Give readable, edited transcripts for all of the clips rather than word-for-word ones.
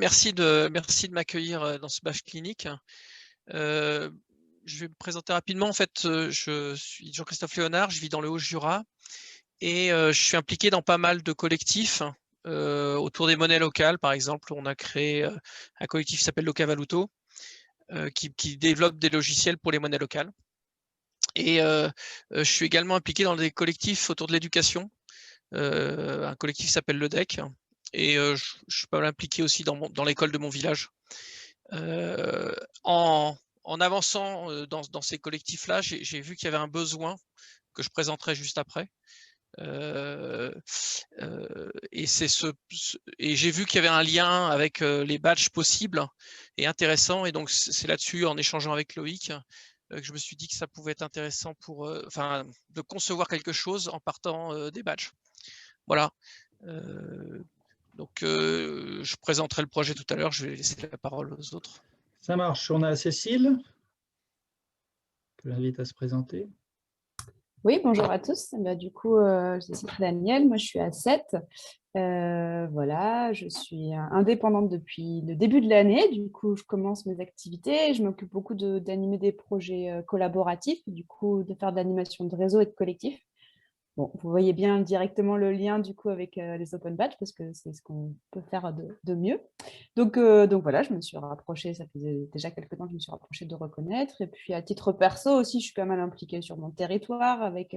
merci de m'accueillir dans ce badge clinique. Je vais me présenter rapidement. En fait, je suis Jean-Christophe Léonard, je vis dans le Haut-Jura et je suis impliqué dans pas mal de collectifs autour des monnaies locales. Par exemple, on a créé un collectif qui s'appelle Loca Valuto, qui développe des logiciels pour les monnaies locales. Et je suis également impliqué dans des collectifs autour de l'éducation. Un collectif qui s'appelle le DEC. Et je suis pas mal impliqué aussi dans l'école de mon village. En avançant dans ces collectifs-là, j'ai vu qu'il y avait un besoin que je présenterai juste après. Et j'ai vu qu'il y avait un lien avec les badges possibles et intéressants. Et donc, c'est là-dessus, en échangeant avec Loïc, que je me suis dit que ça pouvait être intéressant de concevoir quelque chose en partant des badges. Voilà. Donc, je présenterai le projet tout à l'heure. Je vais laisser la parole aux autres. Ça marche. On a Cécile, que j'invite à se présenter. Oui, bonjour à tous. Du coup, je suis Daniel, moi je suis à 7. Voilà, je suis indépendante depuis le début de l'année. Du coup, je commence mes activités. Je m'occupe beaucoup d'animer des projets collaboratifs, du coup, de faire de l'animation de réseau et de collectif. Bon, vous voyez bien directement le lien du coup avec les open badges parce que c'est ce qu'on peut faire de mieux. Donc voilà, je me suis rapprochée, ça faisait déjà quelques temps que je me suis rapprochée de Reconnaître. Et puis à titre perso aussi, je suis pas mal impliquée sur mon territoire avec,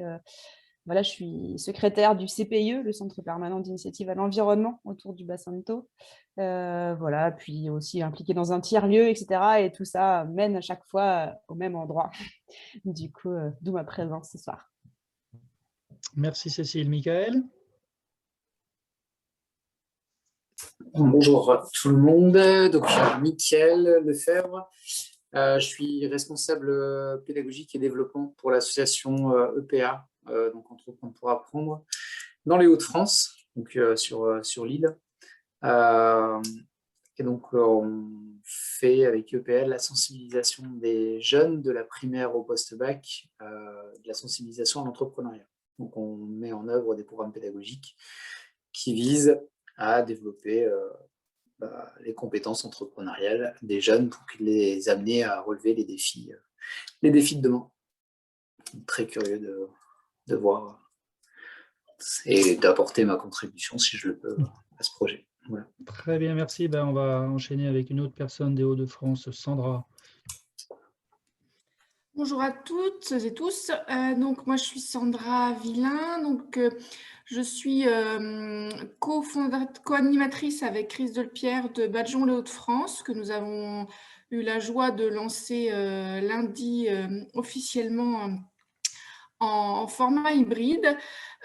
voilà, je suis secrétaire du CPIE, le Centre permanent d'initiative à l'environnement autour du bassin de Thau. Voilà, puis aussi impliquée dans un tiers-lieu, etc. Et tout ça mène à chaque fois au même endroit. Du coup, d'où ma présence ce soir. Merci Cécile. Michael? Bonjour tout le monde, donc je suis Mickaël Lefebvre, je suis responsable pédagogique et développement pour l'association EPA, donc Entreprendre pour apprendre, dans les Hauts-de-France, donc sur l'île. Et donc on fait avec EPL la sensibilisation des jeunes de la primaire au post-bac, de la sensibilisation à l'entrepreneuriat. Donc on met en œuvre des programmes pédagogiques qui visent à développer les compétences entrepreneuriales des jeunes pour les amener à relever les défis de demain. Très curieux de voir et d'apporter ma contribution, si je le peux, à ce projet. Voilà. Très bien, merci. On va enchaîner avec une autre personne des Hauts-de-France, Sandra. Bonjour à toutes et tous. Donc moi je suis Sandra Villain. Donc je suis co-animatrice avec Chris Delpierre de Badjon les Hauts-de-France, que nous avons eu la joie de lancer lundi officiellement en format hybride.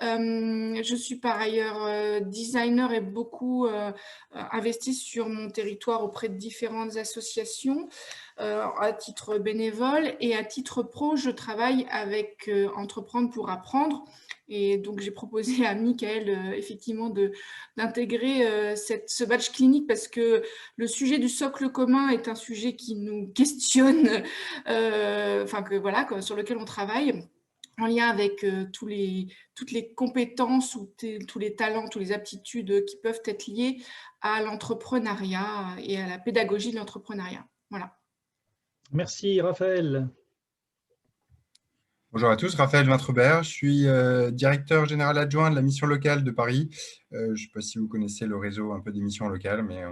Je suis par ailleurs designer et beaucoup investie sur mon territoire auprès de différentes associations à titre bénévole, et à titre pro, je travaille avec Entreprendre pour apprendre. Et donc, j'ai proposé à Michael effectivement d'intégrer ce badge clinique parce que le sujet du socle commun est un sujet qui nous questionne, sur lequel on travaille, en lien avec toutes les compétences ou tous les talents, toutes les aptitudes qui peuvent être liées à l'entrepreneuriat et à la pédagogie de l'entrepreneuriat. Voilà. Merci, Raphaël. Bonjour à tous, Raphaël Vintrebert, je suis directeur général adjoint de la mission locale de Paris. Je ne sais pas si vous connaissez le réseau un peu des missions locales, mais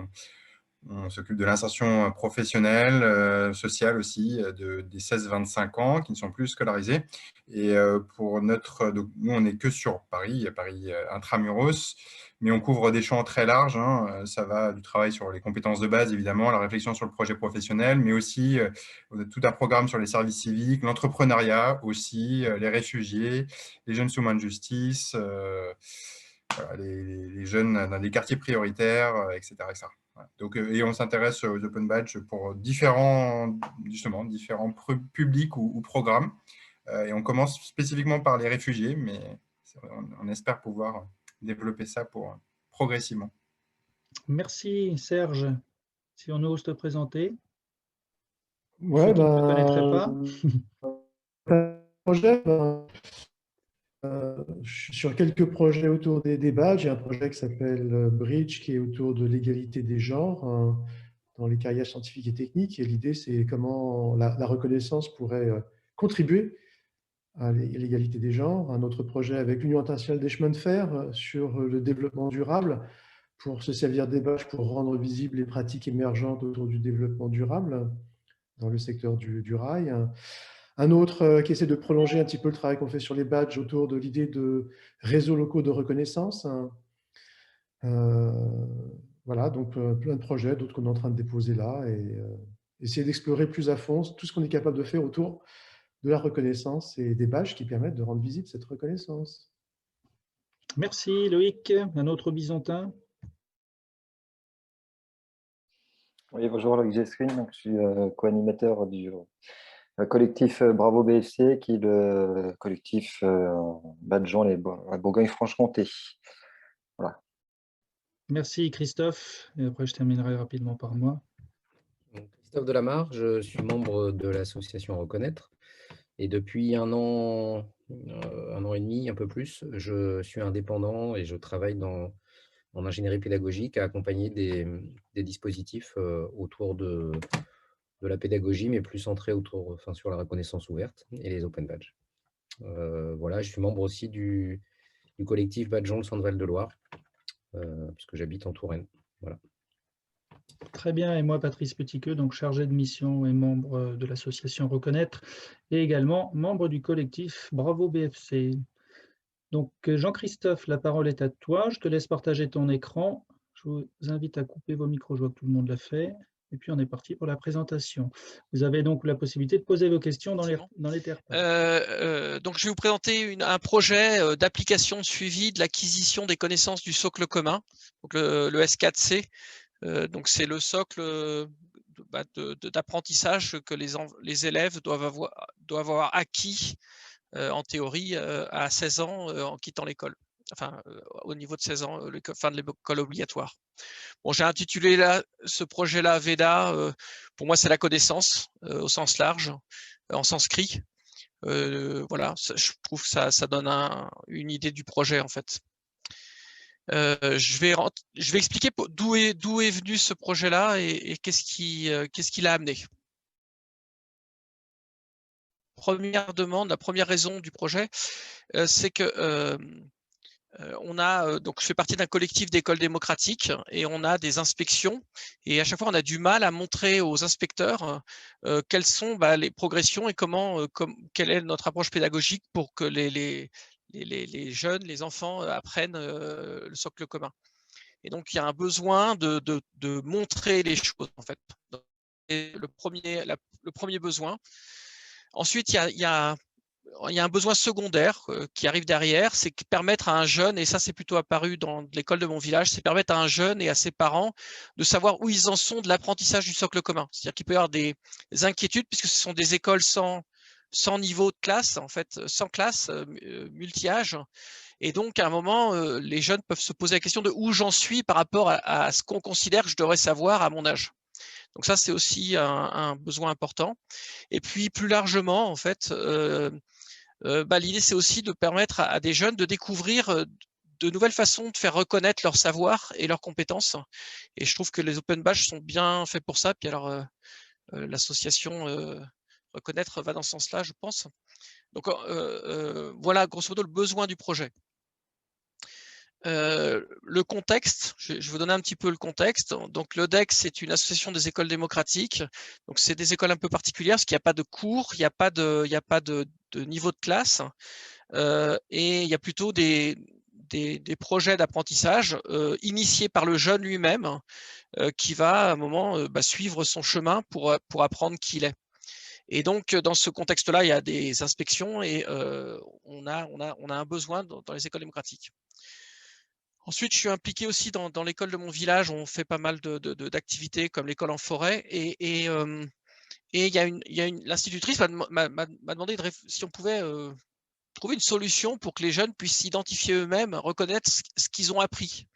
on s'occupe de l'insertion professionnelle, sociale aussi, des 16-25 ans qui ne sont plus scolarisés. Et donc, nous, on n'est que sur Paris intramuros, mais on couvre des champs très larges. Ça va du travail sur les compétences de base, évidemment, la réflexion sur le projet professionnel, mais aussi on a tout un programme sur les services civiques, l'entrepreneuriat aussi, les réfugiés, les jeunes sous main de justice, voilà, les jeunes dans des quartiers prioritaires, etc. etc. Donc, et on s'intéresse aux open badges pour différents publics ou programmes. Et on commence spécifiquement par les réfugiés, mais on espère pouvoir développer ça progressivement. Merci, Serge. Si on ose te présenter. Ouais, Ceux qui ne te connaîtraient pas. projet, Je suis sur quelques projets autour des badges. J'ai un projet qui s'appelle Bridge, qui est autour de l'égalité des genres dans les carrières scientifiques et techniques. Et l'idée, c'est comment la reconnaissance pourrait contribuer à l'égalité des genres. Un autre projet avec l'Union internationale des chemins de fer sur le développement durable, pour se servir des badges pour rendre visibles les pratiques émergentes autour du développement durable dans le secteur du rail. Un autre qui essaie de prolonger un petit peu le travail qu'on fait sur les badges autour de l'idée de réseaux locaux de reconnaissance. Voilà, donc plein de projets, d'autres qu'on est en train de déposer là, et essayer d'explorer plus à fond tout ce qu'on est capable de faire autour de la reconnaissance et des badges qui permettent de rendre visible cette reconnaissance. Merci Loïc. Un autre bisontin? Oui, bonjour, Loïc Gestrin, donc je suis co-animateur du collectif Bravo BFC, qui est le collectif Badgeon à Bourgogne-Franche-Comté. Voilà. Merci Christophe. Et après, je terminerai rapidement par moi. Christophe Delamarre, je suis membre de l'association Reconnaître. Et depuis un an et demi, un peu plus, je suis indépendant et je travaille en ingénierie pédagogique à accompagner des dispositifs autour de la pédagogie, mais plus centrés sur la reconnaissance ouverte et les open badges. Voilà, je suis membre aussi du collectif Badgeon le Centre-Val de Loire, puisque j'habite en Touraine. Voilà. Très bien, et moi Patrice Petitqueux, donc chargé de mission et membre de l'association Reconnaître, et également membre du collectif Bravo BFC. Donc Jean-Christophe, la parole est à toi, je te laisse partager ton écran, je vous invite à couper vos micros, je vois que tout le monde l'a fait, et puis on est parti pour la présentation. Vous avez donc la possibilité de poser vos questions dans les terres. Donc je vais vous présenter un projet d'application de suivi de l'acquisition des connaissances du socle commun, donc le S4C. Donc c'est le socle d'apprentissage que les élèves doivent avoir acquis en théorie à 16 ans en quittant l'école, enfin au niveau de 16 ans, fin de l'école obligatoire. Bon, j'ai intitulé ce projet-là Veda, pour moi c'est la connaissance au sens large, en sanskrit. Voilà, je trouve que ça donne une idée du projet en fait. Je vais expliquer d'où est venu ce projet-là et qu'est-ce qui l'a amené. Première demande, la première raison du projet, c'est que donc je fais partie d'un collectif d'écoles démocratiques et on a des inspections et à chaque fois on a du mal à montrer aux inspecteurs quelles sont les progressions et quelle est notre approche pédagogique pour que les jeunes, les enfants apprennent le socle commun. Et donc, il y a un besoin de montrer les choses, en fait. Et le premier besoin. Ensuite, il y a un besoin secondaire qui arrive derrière, c'est permettre à un jeune, et ça c'est plutôt apparu dans l'école de mon village, c'est permettre à un jeune et à ses parents de savoir où ils en sont de l'apprentissage du socle commun. C'est-à-dire qu'il peut y avoir des inquiétudes, puisque ce sont des écoles sans niveau de classe, en fait, sans classe, multi-âge. Et donc, à un moment, les jeunes peuvent se poser la question de où j'en suis par rapport à ce qu'on considère que je devrais savoir à mon âge. Donc ça, c'est aussi un besoin important. Et puis, plus largement, en fait, l'idée, c'est aussi de permettre à des jeunes de découvrir de nouvelles façons de faire reconnaître leur savoir et leurs compétences. Et je trouve que les open badges sont bien faits pour ça. Puis alors, l'association Reconnaître va dans ce sens-là, je pense. Donc, voilà, grosso modo, le besoin du projet. Le contexte, je vais vous donner un petit peu le contexte. Donc, l'ODEC, c'est une association des écoles démocratiques. Donc, c'est des écoles un peu particulières parce qu'il n'y a pas de cours, il n'y a pas de niveau de classe, et il y a plutôt des projets d'apprentissage initiés par le jeune lui-même qui va à un moment suivre son chemin pour apprendre qui il est. Et donc, dans ce contexte-là, il y a des inspections et on a un besoin dans les écoles démocratiques. Ensuite, je suis impliqué aussi dans l'école de mon village. On fait pas mal d'activités comme l'école en forêt. Et l'institutrice m'a demandé si on pouvait trouver une solution pour que les jeunes puissent s'identifier eux-mêmes, reconnaître ce qu'ils ont appris.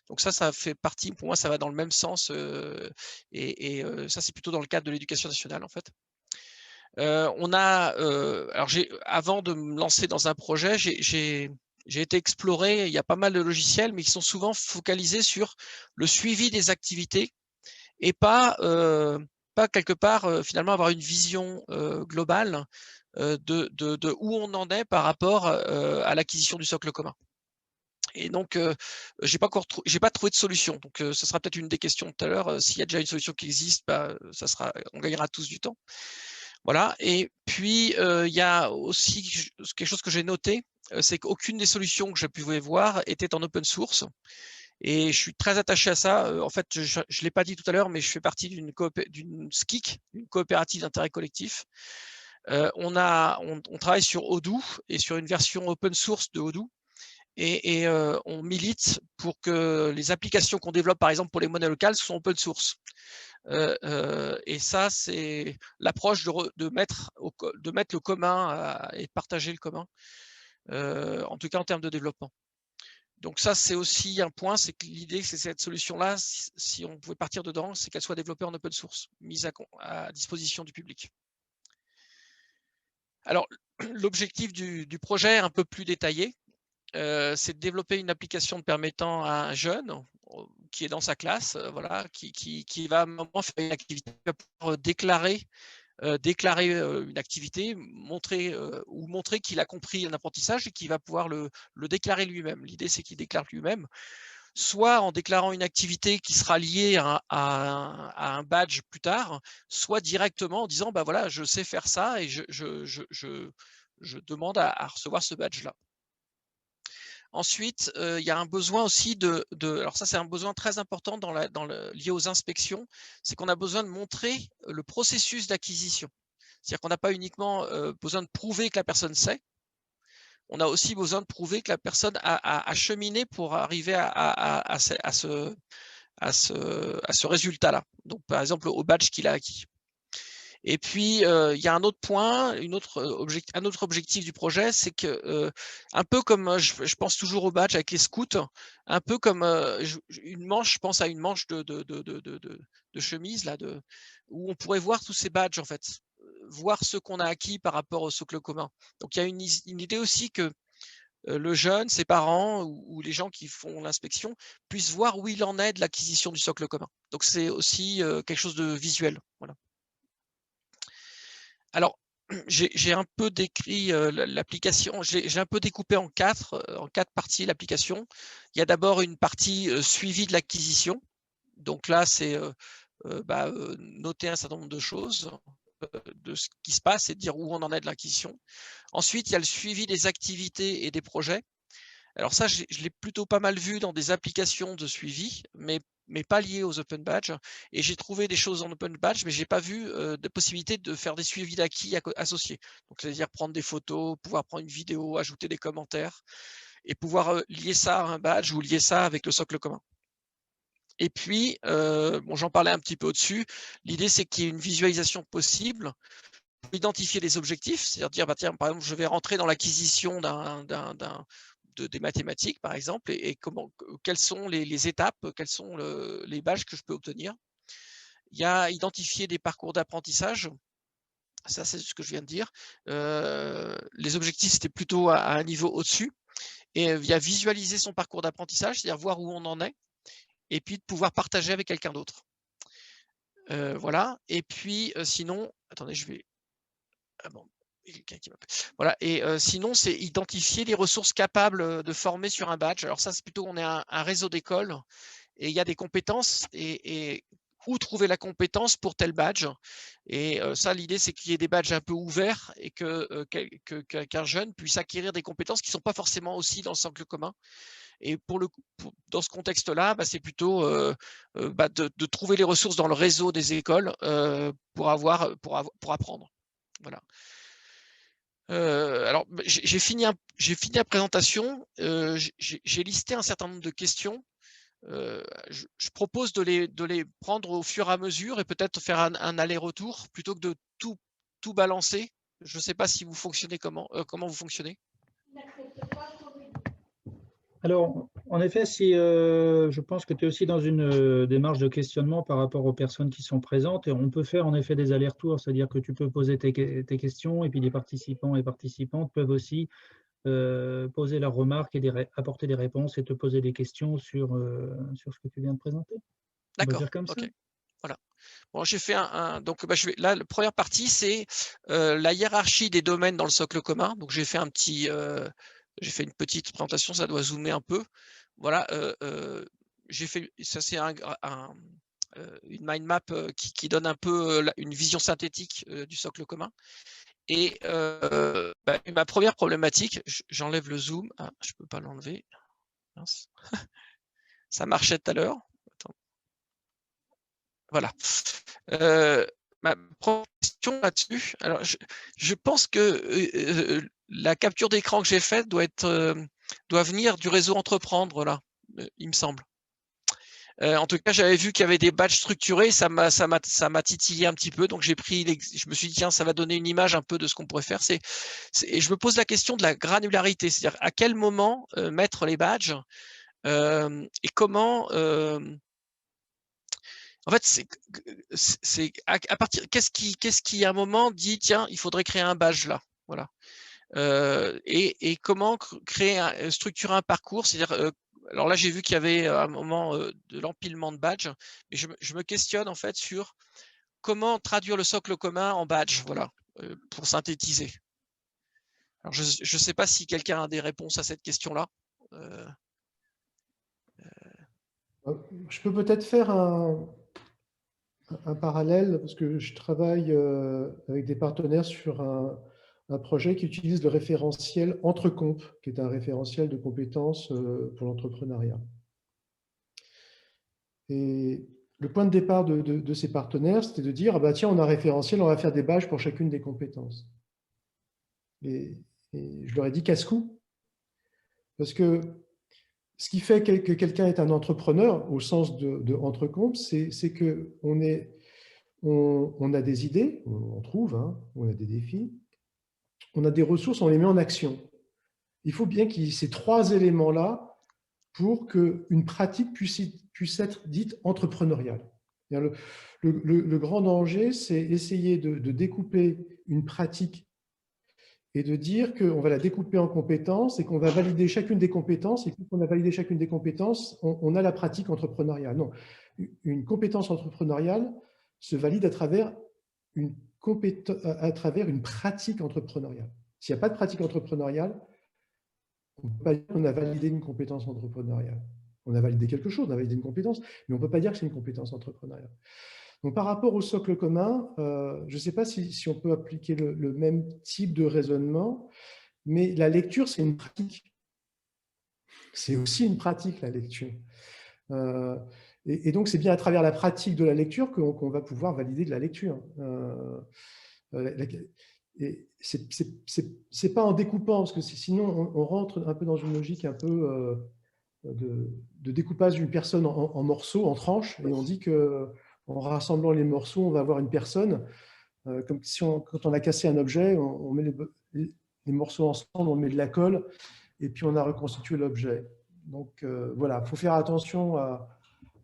Donc ça fait partie, pour moi, ça va dans le même sens. Ça, c'est plutôt dans le cadre de l'éducation nationale, en fait. Alors avant de me lancer dans un projet, j'ai été explorer, il y a pas mal de logiciels, mais qui sont souvent focalisés sur le suivi des activités et pas quelque part finalement avoir une vision globale de où on en est par rapport à l'acquisition du socle commun. Et donc, j'ai pas trouvé de solution. Donc, ce sera peut-être une des questions tout à l'heure. S'il y a déjà une solution qui existe, bah, on gagnera tous du temps. Voilà. Et puis, il y a aussi quelque chose que j'ai noté, c'est qu'aucune des solutions que je pouvais voir était en open source. Et je suis très attaché à ça. En fait, je ne l'ai pas dit tout à l'heure, mais je fais partie d'une SCIC, une coopérative d'intérêt collectif. On travaille sur Odoo et sur une version open source de Odoo. Et on milite pour que les applications qu'on développe, par exemple pour les monnaies locales, soient open source. Et ça, c'est l'approche de mettre le commun et de partager le commun, en tout cas en termes de développement. Donc ça, c'est aussi un point, c'est que l'idée, c'est cette solution-là, si on pouvait partir dedans, c'est qu'elle soit développée en open source, mise à disposition du public. Alors, l'objectif du projet est un peu plus détaillé. C'est de développer une application permettant à un jeune qui est dans sa classe, voilà, qui va à un moment faire une activité, va pouvoir déclarer une activité, montrer qu'il a compris un apprentissage et qu'il va pouvoir le déclarer lui-même. L'idée, c'est qu'il déclare lui-même, soit en déclarant une activité qui sera liée à un badge plus tard, soit directement en disant, bah voilà, je sais faire ça et je demande à recevoir ce badge-là. Ensuite, il y a un besoin aussi alors ça c'est un besoin très important lié aux inspections, c'est qu'on a besoin de montrer le processus d'acquisition. C'est-à-dire qu'on n'a pas uniquement besoin de prouver que la personne sait, on a aussi besoin de prouver que la personne a cheminé pour arriver à ce résultat-là. Donc par exemple au badge qu'il a acquis. Et puis, il y a un autre point, un autre objectif du projet, c'est que, un peu comme je pense toujours au badge avec les scouts, un peu comme une manche, je pense à une manche de chemise, là, où on pourrait voir tous ces badges, en fait, voir ce qu'on a acquis par rapport au socle commun. Donc, il y a une idée aussi que le jeune, ses parents ou les gens qui font l'inspection puissent voir où il en est de l'acquisition du socle commun. Donc, c'est aussi quelque chose de visuel. Voilà. Alors, j'ai un peu décrit l'application, j'ai un peu découpé en quatre parties l'application. Il y a d'abord une partie suivi de l'acquisition. Donc là, c'est noter un certain nombre de choses, de ce qui se passe et de dire où on en est de l'acquisition. Ensuite, il y a le suivi des activités et des projets. Alors ça, je l'ai plutôt pas mal vu dans des applications de suivi, mais pas liées aux Open Badge. Et j'ai trouvé des choses en Open Badge, mais je n'ai pas vu de possibilité de faire des suivis d'acquis associés. Donc, c'est-à-dire prendre des photos, pouvoir prendre une vidéo, ajouter des commentaires, et pouvoir lier ça à un badge ou lier ça avec le socle commun. Et puis, j'en parlais un petit peu au-dessus, l'idée c'est qu'il y ait une visualisation possible pour identifier les objectifs, c'est-à-dire dire, bah, tiens, par exemple, je vais rentrer dans l'acquisition des mathématiques, par exemple, et quelles sont les étapes, quels sont les badges que je peux obtenir. Il y a identifier des parcours d'apprentissage. Ça, c'est ce que je viens de dire. Les objectifs, c'était plutôt à un niveau au-dessus. Et il y a visualiser son parcours d'apprentissage, c'est-à-dire voir où on en est, et puis de pouvoir partager avec quelqu'un d'autre. Voilà. Et puis, sinon, attendez, je vais... Ah bon. Voilà, et sinon, c'est identifier les ressources capables de former sur un badge. Alors ça, c'est plutôt, on est un réseau d'écoles et il y a des compétences et où trouver la compétence pour tel badge. Et ça, l'idée, c'est qu'il y ait des badges un peu ouverts et qu'un jeune puisse acquérir des compétences qui ne sont pas forcément aussi dans le socle commun. Et dans ce contexte-là, c'est plutôt de trouver les ressources dans le réseau des écoles pour apprendre. Voilà. Alors, j'ai fini la présentation. J'ai listé un certain nombre de questions. Je propose de les prendre au fur et à mesure et peut-être faire un aller-retour plutôt que de tout balancer. Je ne sais pas si vous fonctionnez comment vous fonctionnez. Alors, En effet, si, je pense que tu es aussi dans une démarche de questionnement par rapport aux personnes qui sont présentes, et on peut faire en effet des allers-retours, c'est-à-dire que tu peux poser tes questions et puis les participants et participantes peuvent aussi poser leurs remarques et apporter des réponses et te poser des questions sur ce que tu viens de présenter. On peut D'accord, faire comme ça. ok. Voilà. Bon, j'ai fait donc là, la première partie, c'est la hiérarchie des domaines dans le socle commun. Donc j'ai fait j'ai fait une petite présentation, ça doit zoomer un peu. Voilà, j'ai fait, ça c'est une mind map qui donne un peu une vision synthétique du socle commun. Et ma première problématique, j'enlève le zoom. Ah, je peux pas l'enlever. Ça marchait tout à l'heure. Voilà. Ma première question là-dessus. Alors, je pense que la capture d'écran que j'ai faite doit venir du réseau Entreprendre là, il me semble. En tout cas, j'avais vu qu'il y avait des badges structurés, ça m'a titillé un petit peu, donc je me suis dit tiens, ça va donner une image un peu de ce qu'on pourrait faire. Et je me pose la question de la granularité, c'est-à-dire à quel moment mettre les badges et comment. En fait, c'est à partir. Qu'est-ce qui à un moment dit tiens, il faudrait créer un badge là, voilà. Et comment structurer un parcours, c'est-à-dire alors là, j'ai vu qu'il y avait à un moment de l'empilement de badges, mais je me questionne en fait sur comment traduire le socle commun en badge, voilà, pour synthétiser. Alors, je ne sais pas si quelqu'un a des réponses à cette question-là. Je peux peut-être faire un parallèle, parce que je travaille avec des partenaires sur un projet qui utilise le référentiel Entrecomp, qui est un référentiel de compétences pour l'entrepreneuriat. Et le point de départ de ces partenaires, c'était de dire, ah bah tiens, on a un référentiel, on va faire des badges pour chacune des compétences. Et je leur ai dit casse-cou, parce que ce qui fait que quelqu'un est un entrepreneur, au sens de Entrecomp, c'est qu'on a des idées, on trouve, hein, on a des défis, on a des ressources, on les met en action. Il faut bien qu'il y ait ces trois éléments-là pour qu'une pratique puisse être dite entrepreneuriale. Le grand danger, c'est essayer de découper une pratique et de dire qu'on va la découper en compétences et qu'on va valider chacune des compétences, et puis qu'on a validé chacune des compétences, on a la pratique entrepreneuriale. Non, une compétence entrepreneuriale se valide à travers une pratique entrepreneuriale. S'il n'y a pas de pratique entrepreneuriale, on ne peut pas dire qu'on a validé une compétence entrepreneuriale. On a validé quelque chose, on a validé une compétence, mais on ne peut pas dire que c'est une compétence entrepreneuriale. Donc, par rapport au socle commun, je ne sais pas si on peut appliquer le même type de raisonnement, mais la lecture, c'est une pratique. C'est aussi une pratique, la lecture. Et donc, c'est bien à travers la pratique de la lecture qu'on va pouvoir valider de la lecture. Et c'est pas en découpant, parce que sinon, on rentre un peu dans une logique un peu de découpage d'une personne en morceaux, en tranches, et on dit que en rassemblant les morceaux, on va avoir une personne. Comme si quand on a cassé un objet, on met les morceaux ensemble, on met de la colle, et puis on a reconstitué l'objet. Donc voilà, il faut faire attention à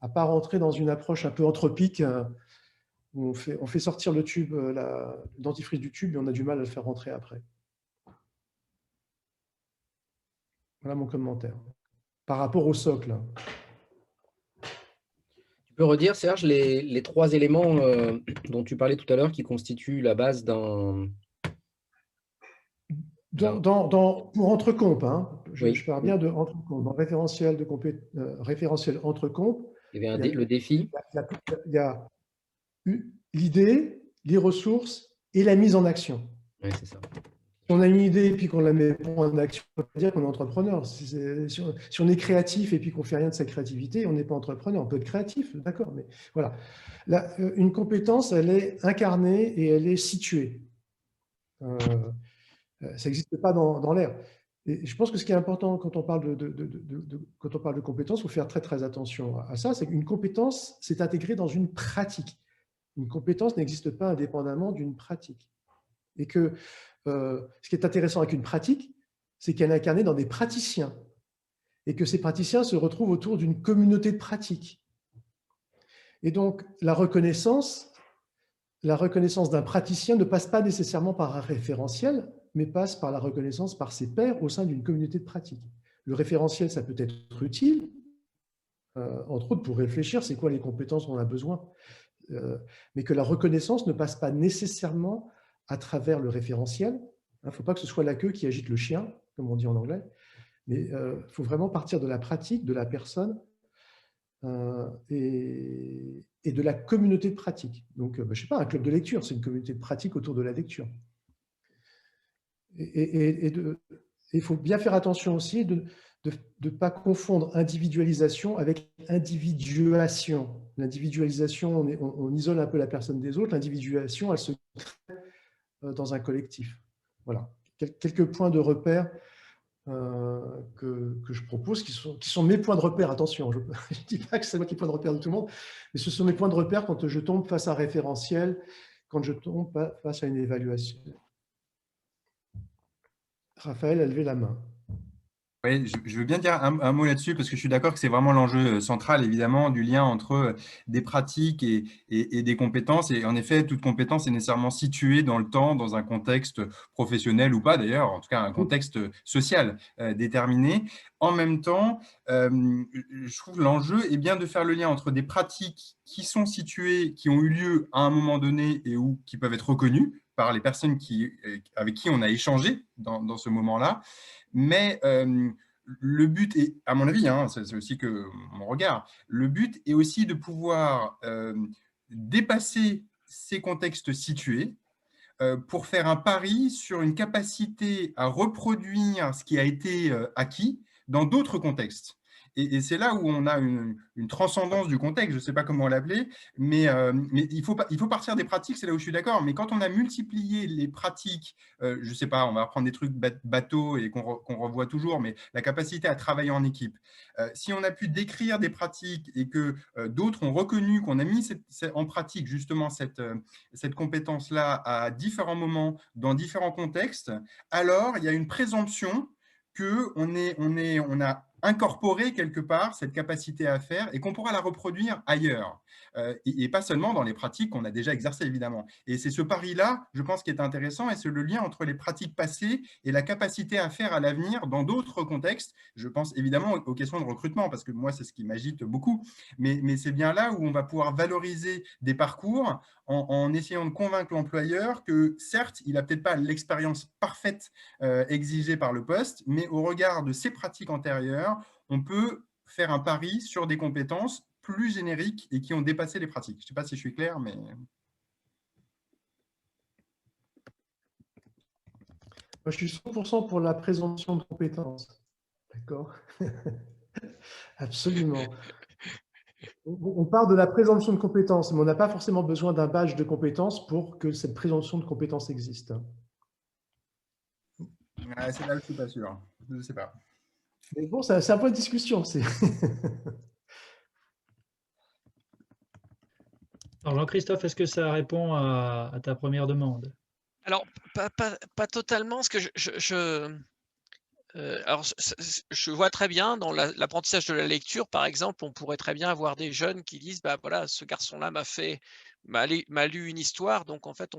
ne pas rentrer dans une approche un peu anthropique, où on fait sortir le tube, le dentifrice du tube, et on a du mal à le faire rentrer après. Voilà mon commentaire. Par rapport au socle. Tu peux redire, Serge, les trois éléments dont tu parlais tout à l'heure qui constituent la base d'un… Pour Entrecomp, hein, je parle bien de Entrecomp. Dans référentiel Entrecomp, il y avait le défi. Il y a l'idée, les ressources et la mise en action. Oui, c'est ça. Si on a une idée et puis qu'on la met en action, on ne peut pas dire qu'on est entrepreneur. Si on est créatif et puis qu'on ne fait rien de sa créativité, on n'est pas entrepreneur. On peut être créatif, d'accord, mais voilà. Là, une compétence, elle est incarnée et elle est située. Ça n'existe pas dans l'air. Et je pense que ce qui est important quand on parle de compétence, il faut faire très, très attention à ça, c'est qu'une compétence, c'est intégré dans une pratique. Une compétence n'existe pas indépendamment d'une pratique. Et que ce qui est intéressant avec une pratique, c'est qu'elle est incarnée dans des praticiens. et que ces praticiens se retrouvent autour d'une communauté de pratique. Et donc, la reconnaissance d'un praticien ne passe pas nécessairement par un référentiel, mais passe par la reconnaissance par ses pairs au sein d'une communauté de pratique. Le référentiel, ça peut être utile, entre autres pour réfléchir, c'est quoi les compétences dont on a besoin, mais que la reconnaissance ne passe pas nécessairement à travers le référentiel. Il ne faut pas que ce soit la queue qui agite le chien, comme on dit en anglais, mais il faut vraiment partir de la pratique, de la personne, et de la communauté de pratique. Donc, je ne sais pas, un club de lecture, c'est une communauté de pratique autour de la lecture. Et il faut bien faire attention aussi de ne pas confondre individualisation avec individuation. L'individualisation, on isole un peu la personne des autres. L'individuation, elle se crée dans un collectif. Voilà. Quelques points de repère que je propose, qui sont mes points de repère. Attention, je ne dis pas que c'est moi qui ai point de repère de tout le monde, mais ce sont mes points de repère quand je tombe face à un référentiel, quand je tombe face à une évaluation. Raphaël a levé la main. Oui, je veux bien dire un mot là-dessus parce que je suis d'accord que c'est vraiment l'enjeu central, évidemment, du lien entre des pratiques et des compétences. Et en effet, toute compétence est nécessairement située dans le temps, dans un contexte professionnel ou pas d'ailleurs, en tout cas un contexte social déterminé. En même temps, je trouve l'enjeu est bien de faire le lien entre des pratiques qui sont situées, qui ont eu lieu à un moment donné et ou qui peuvent être reconnues par les personnes avec qui on a échangé dans ce moment-là. Mais le but est, à mon avis, hein, c'est aussi que mon regard, le but est aussi de pouvoir dépasser ces contextes situés pour faire un pari sur une capacité à reproduire ce qui a été acquis dans d'autres contextes. Et c'est là où on a une transcendance du contexte, je ne sais pas comment l'appeler, mais il faut partir des pratiques, c'est là où je suis d'accord, mais quand on a multiplié les pratiques, je ne sais pas, on va reprendre des trucs bateaux et qu'on revoit toujours, mais la capacité à travailler en équipe. Si on a pu décrire des pratiques et que d'autres ont reconnu qu'on a mis en pratique justement cette compétence-là à différents moments, dans différents contextes, alors il y a une présomption qu'on a incorporé quelque part cette capacité à faire et qu'on pourra la reproduire ailleurs. Et pas seulement dans les pratiques qu'on a déjà exercées, évidemment. Et c'est ce pari-là, je pense, qui est intéressant, et c'est le lien entre les pratiques passées et la capacité à faire à l'avenir dans d'autres contextes. Je pense évidemment aux questions de recrutement, parce que moi, c'est ce qui m'agite beaucoup. Mais c'est bien là où on va pouvoir valoriser des parcours en essayant de convaincre l'employeur que, certes, il n'a peut-être pas l'expérience parfaite exigée par le poste, mais au regard de ses pratiques antérieures, on peut faire un pari sur des compétences plus génériques et qui ont dépassé les pratiques. Je ne sais pas si je suis clair, mais… Moi, je suis 100% pour la présomption de compétences. D'accord? Absolument. On part de la présomption de compétences, mais on n'a pas forcément besoin d'un badge de compétences pour que cette présomption de compétences existe. C'est là que je ne suis pas sûr. Je ne sais pas. Mais bon, c'est un point de discussion. Alors Jean-Christophe, est-ce que ça répond à ta première demande? Alors, pas totalement, parce que alors, je vois très bien dans l'apprentissage de la lecture, par exemple, on pourrait très bien avoir des jeunes qui disent, bah voilà, ce garçon-là m'a lu une histoire, donc en fait,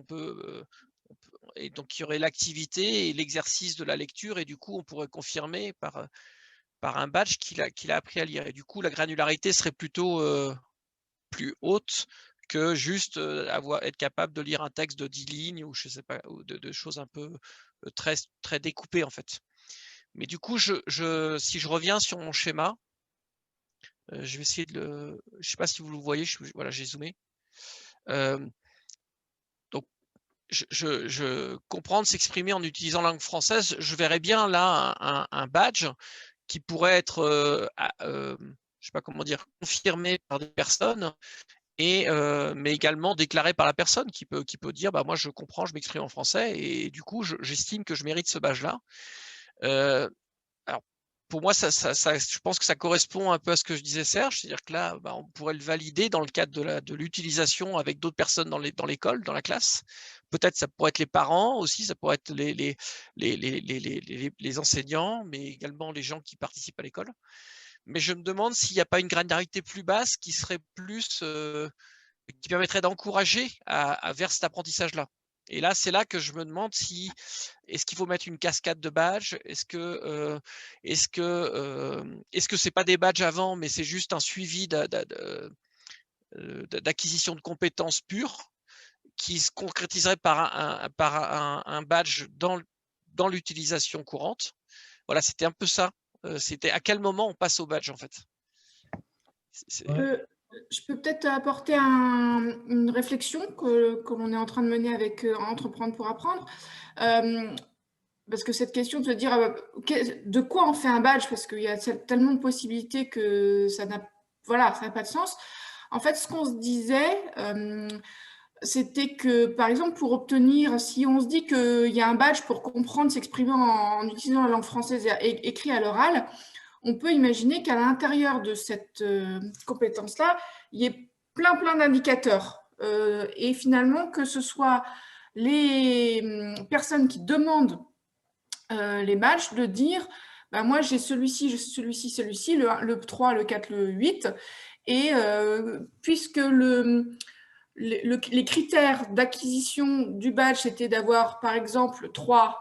et donc il y aurait l'activité et l'exercice de la lecture, et du coup, on pourrait confirmer par un badge qu'il a appris à lire. Et du coup, la granularité serait plutôt plus haute que juste être capable de lire un texte de 10 lignes ou je sais pas, ou de choses un peu très, très découpées en fait. Mais du coup, si je reviens sur mon schéma, je vais essayer de je sais pas si vous le voyez, voilà, j'ai zoomé. Donc, je comprendre, s'exprimer en utilisant la langue française, je verrais bien là un badge qui pourrait être, je sais pas comment dire, confirmé par des personnes, mais également déclaré par la personne qui peut dire, bah moi je comprends, je m'exprime en français et du coup j'estime que je mérite ce badge-là. Alors pour moi, je pense que ça correspond un peu à ce que je disais Serge, c'est-à-dire que là, bah, on pourrait le valider dans le cadre de l'utilisation avec d'autres personnes dans l'école, dans la classe, peut-être ça pourrait être les parents aussi, ça pourrait être les enseignants, mais également les gens qui participent à l'école. Mais je me demande s'il n'y a pas une granularité plus basse qui serait plus, qui permettrait d'encourager vers cet apprentissage-là. Et là, c'est là que je me demande si est-ce qu'il faut mettre une cascade de badges, est-ce que c'est pas des badges avant, mais c'est juste un suivi d'acquisition de compétences pures qui se concrétiserait par un badge dans l'utilisation courante. Voilà, c'était un peu ça. C'était à quel moment on passe au badge en fait. Je peux peut-être apporter une réflexion que l'on est en train de mener avec Entreprendre pour apprendre. Parce que cette question de se dire de quoi on fait un badge, parce qu'il y a tellement de possibilités que ça n'a pas de sens. En fait, ce qu'on se disait, c'était que, par exemple, pour obtenir, si on se dit qu'il y a un badge pour comprendre, s'exprimer en utilisant la langue française écrit à l'oral, on peut imaginer qu'à l'intérieur de cette compétence-là, il y ait plein d'indicateurs. Et finalement, que ce soit les personnes qui demandent les badges, de dire bah, moi j'ai celui-ci, le 3, le 4, le 8, et puisque les critères d'acquisition du badge, c'était d'avoir par exemple 3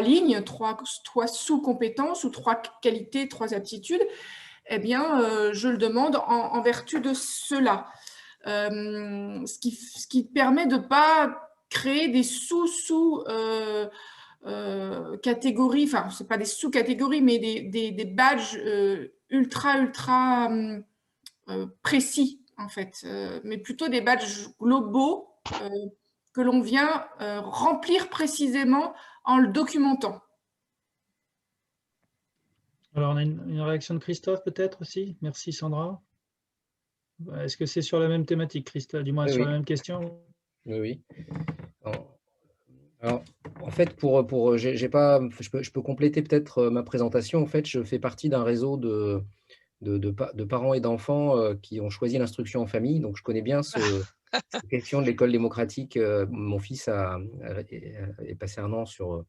lignes, 3 sous-compétences ou 3 qualités, 3 aptitudes, eh bien, je le demande en vertu de cela. Ce qui permet de ne pas créer des catégories, enfin, ce n'est pas des sous-catégories, mais des badges ultra précis, en fait, mais plutôt des badges globaux que l'on vient remplir précisément en le documentant. Alors, on a une réaction de Christophe peut-être aussi. Merci Sandra. Est-ce que c'est sur la même thématique, Christophe? Du moins sur la même question? Oui. Alors, en fait, je peux compléter peut-être ma présentation. En fait, je fais partie d'un réseau de parents et d'enfants qui ont choisi l'instruction en famille. Donc, je connais bien cette question de l'école démocratique. Mon fils est passé un an sur,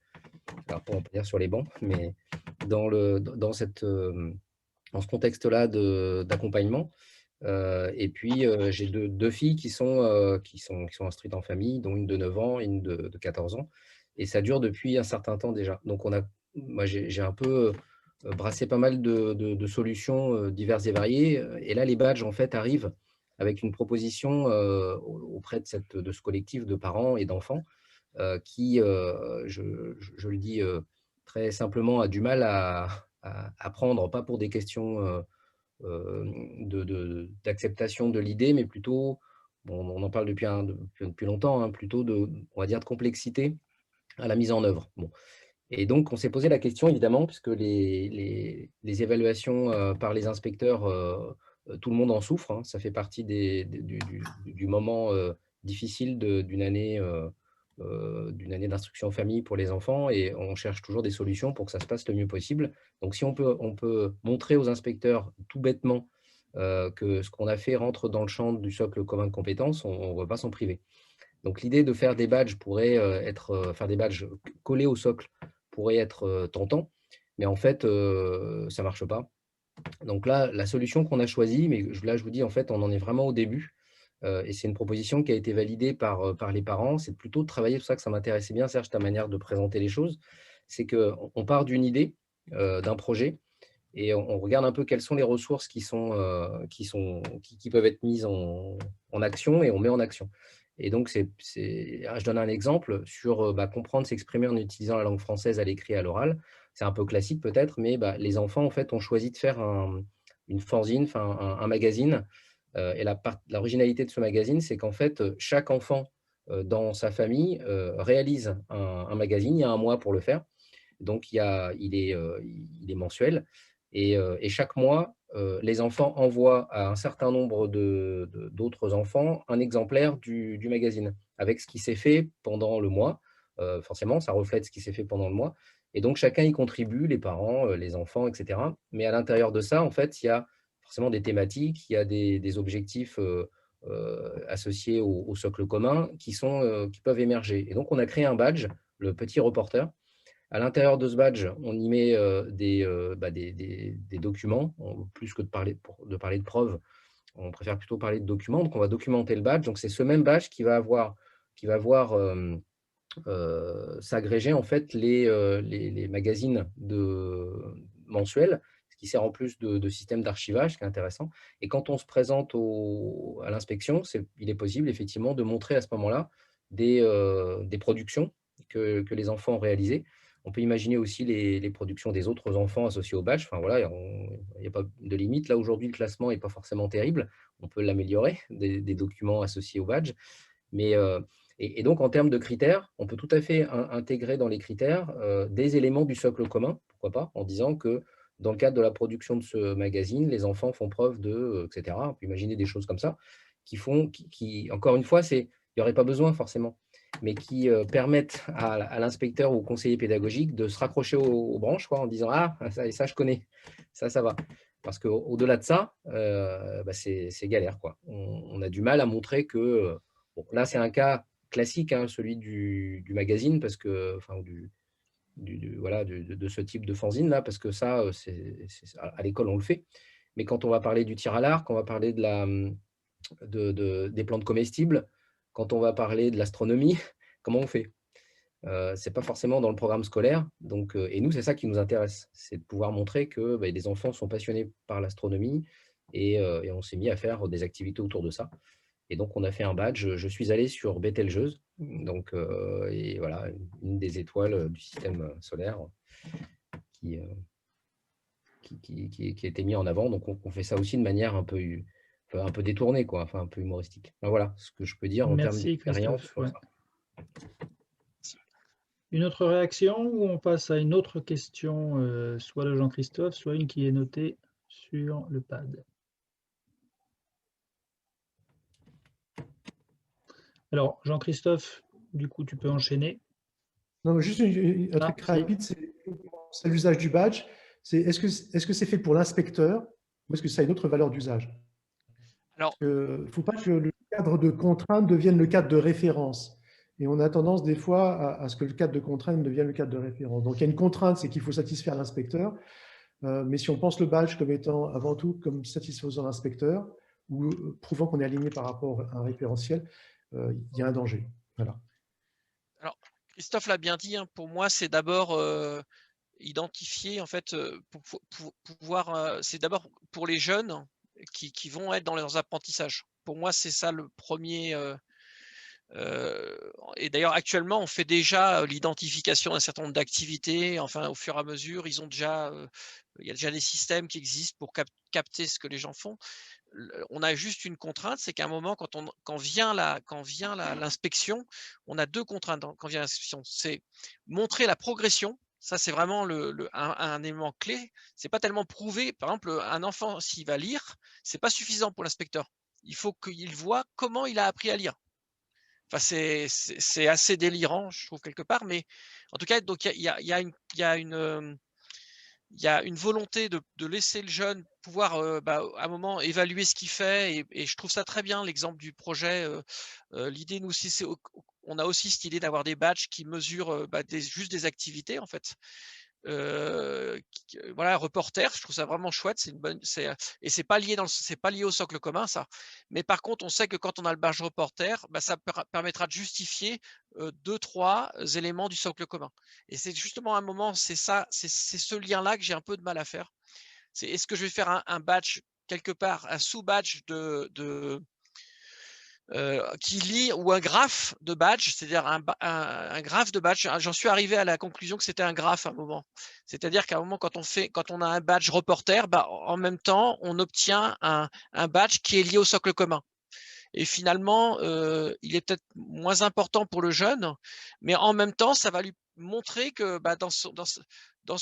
alors on peut dire sur les bancs, mais dans ce contexte-là d'accompagnement. Et puis, j'ai deux filles qui sont instruites en famille, dont une de 9 ans et une de 14 ans. Et ça dure depuis un certain temps déjà. Donc, moi, j'ai un peu brassé pas mal de solutions diverses et variées. Et là, les badges, en fait, arrivent avec une proposition auprès de ce collectif de parents et d'enfants qui, je le dis très simplement, a du mal à apprendre, pas pour des questions d'acceptation de l'idée, mais plutôt, bon, on en parle depuis longtemps, hein, plutôt on va dire de complexité à la mise en œuvre. Bon. Et donc, on s'est posé la question, évidemment, puisque les évaluations par les inspecteurs, tout le monde en souffre, hein, ça fait partie du moment difficile d'une année d'instruction en famille pour les enfants, et on cherche toujours des solutions pour que ça se passe le mieux possible. Donc, si on peut montrer aux inspecteurs tout bêtement que ce qu'on a fait rentre dans le champ du socle commun de compétences, on ne va pas s'en priver. Donc, l'idée de faire des badges faire des badges collés au socle pourrait être tentant, mais en fait, ça ne marche pas. Donc là, la solution qu'on a choisie, mais là, je vous dis, en fait, on en est vraiment au début, et c'est une proposition qui a été validée par les parents, c'est plutôt de travailler, c'est pour ça que ça m'intéressait bien, Serge, ta manière de présenter les choses, c'est qu'on part d'une idée, d'un projet, et on regarde un peu quelles sont les ressources qui peuvent être mises en action, et on met en action. Et donc, je donne un exemple sur comprendre, s'exprimer en utilisant la langue française à l'écrit et à l'oral. C'est un peu classique peut-être, mais les enfants, en fait, ont choisi de faire une fanzine, un magazine. Et l'originalité de ce magazine, c'est qu'en fait, chaque enfant dans sa famille réalise un magazine. Il y a un mois pour le faire. Donc, il est mensuel. Et chaque mois, les enfants envoient à un certain nombre d'autres enfants un exemplaire du magazine avec ce qui s'est fait pendant le mois. Forcément, ça reflète ce qui s'est fait pendant le mois. Et donc, chacun y contribue, les parents, les enfants, etc. Mais à l'intérieur de ça, en fait, il y a forcément des thématiques, il y a des objectifs associés au socle commun qui peuvent émerger. Et donc, on a créé un badge, le petit reporter. À l'intérieur de ce badge, on y met des documents. Plus que de parler de preuves, on préfère plutôt parler de documents. Donc, on va documenter le badge. Donc, c'est ce même badge qui va s'agréger en fait les magazines mensuels, ce qui sert en plus de système d'archivage, ce qui est intéressant. Et quand on se présente à l'inspection, il est possible effectivement de montrer à ce moment-là des productions que les enfants ont réalisées. On peut imaginer aussi les productions des autres enfants associés au badge. Enfin, voilà, il n'y a pas de limite. Là, aujourd'hui, le classement n'est pas forcément terrible. On peut l'améliorer, des documents associés au badge. Et donc, en termes de critères, on peut tout à fait intégrer dans les critères des éléments du socle commun, pourquoi pas, en disant que dans le cadre de la production de ce magazine, les enfants font preuve etc. On peut imaginer des choses comme ça, qui encore une fois, il n'y aurait pas besoin forcément, mais qui permettent à l'inspecteur ou au conseiller pédagogique de se raccrocher aux branches, quoi, en disant « Ah, ça je connais, ça va ». Parce qu'au-delà de ça, c'est galère, quoi. On a du mal à montrer que… Bon, là, c'est un cas classique, hein, celui du magazine, parce que, enfin, de ce type de fanzine là, parce que ça, à l'école on le fait. Mais quand on va parler du tir à l'arc, quand on va parler des plantes comestibles, quand on va parler de l'astronomie, comment on fait? C'est pas forcément dans le programme scolaire. Donc, et nous, c'est ça qui nous intéresse, c'est de pouvoir montrer que les enfants sont passionnés par l'astronomie et on s'est mis à faire des activités autour de ça. Et donc, on a fait un badge. Je suis allé sur Bételgeuse, donc, et voilà, une des étoiles du système solaire qui a été mis en avant. Donc, on fait ça aussi de manière un peu détournée, quoi, enfin, un peu humoristique. Enfin, voilà ce que je peux dire en termes d'expérience sur ça. Une autre réaction ou on passe à une autre question, soit de Jean-Christophe, soit une qui est notée sur le pad. Alors, Jean-Christophe, du coup, tu peux enchaîner. Non, juste un truc rapide, c'est l'usage du badge. Est-ce que c'est fait pour l'inspecteur ou est-ce que ça a une autre valeur d'usage? Il ne faut pas que le cadre de contrainte devienne le cadre de référence. Et on a tendance des fois à ce que le cadre de contrainte devienne le cadre de référence. Donc, il y a une contrainte, c'est qu'il faut satisfaire l'inspecteur. Mais si on pense le badge comme étant avant tout comme satisfaisant l'inspecteur ou prouvant qu'on est aligné par rapport à un référentiel, il y a un danger. Voilà. Alors, Christophe l'a bien dit, hein, pour moi, c'est d'abord identifier, en fait, pour pouvoir, c'est d'abord pour les jeunes qui vont être dans leurs apprentissages. Pour moi, c'est ça le premier. Et d'ailleurs, actuellement, on fait déjà l'identification d'un certain nombre d'activités. Enfin, au fur et à mesure, il y a déjà des systèmes qui existent pour capter ce que les gens font. On a juste une contrainte, c'est qu'à un moment, quand vient l'inspection, on a deux contraintes quand vient l'inspection. C'est montrer la progression. Ça, c'est vraiment un élément clé. C'est pas tellement prouvé. Par exemple, un enfant, s'il va lire, c'est pas suffisant pour l'inspecteur. Il faut qu'il voit comment il a appris à lire. Enfin, c'est assez délirant, je trouve, quelque part. Mais en tout cas, donc il y a une volonté de laisser le jeune pouvoir à un moment évaluer ce qu'il fait et je trouve ça très bien l'exemple du projet. L'idée, nous aussi, on a aussi cette idée d'avoir des badges qui mesurent juste des activités, en fait. Voilà, reporter, je trouve ça vraiment chouette, et c'est pas lié au socle commun, ça. Mais par contre, on sait que quand on a le badge reporter, ça permettra de justifier 2-3 éléments du socle commun. Et c'est justement un moment, c'est ce lien-là que j'ai un peu de mal à faire. C'est est-ce que je vais faire un badge quelque part, un sous-badge qui lit, ou un graphe de badge, c'est-à-dire un graphe de badge. J'en suis arrivé à la conclusion que c'était un graphe à un moment. C'est-à-dire qu'à un moment, quand on a un badge reporter, en même temps, on obtient un badge qui est lié au socle commun. Et finalement, il est peut-être moins important pour le jeune, mais en même temps, ça va lui montrer que dans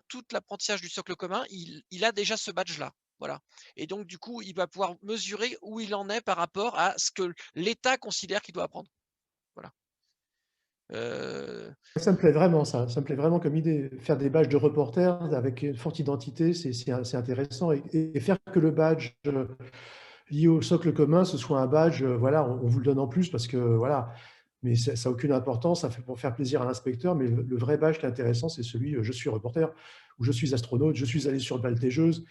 tout l'apprentissage du socle commun, il a déjà ce badge-là. Voilà. Et donc, du coup, il va pouvoir mesurer où il en est par rapport à ce que l'État considère qu'il doit apprendre. Voilà. Ça me plaît vraiment, ça. Ça me plaît vraiment comme idée. Faire des badges de reporter avec une forte identité, c'est intéressant. Et faire que le badge lié au socle commun, ce soit un badge, voilà, on vous le donne en plus parce que voilà, mais ça n'a aucune importance, ça fait pour faire plaisir à l'inspecteur, mais le vrai badge qui est intéressant, c'est celui je suis reporter, ou je suis astronaute, je suis allé sur Baltégeuse.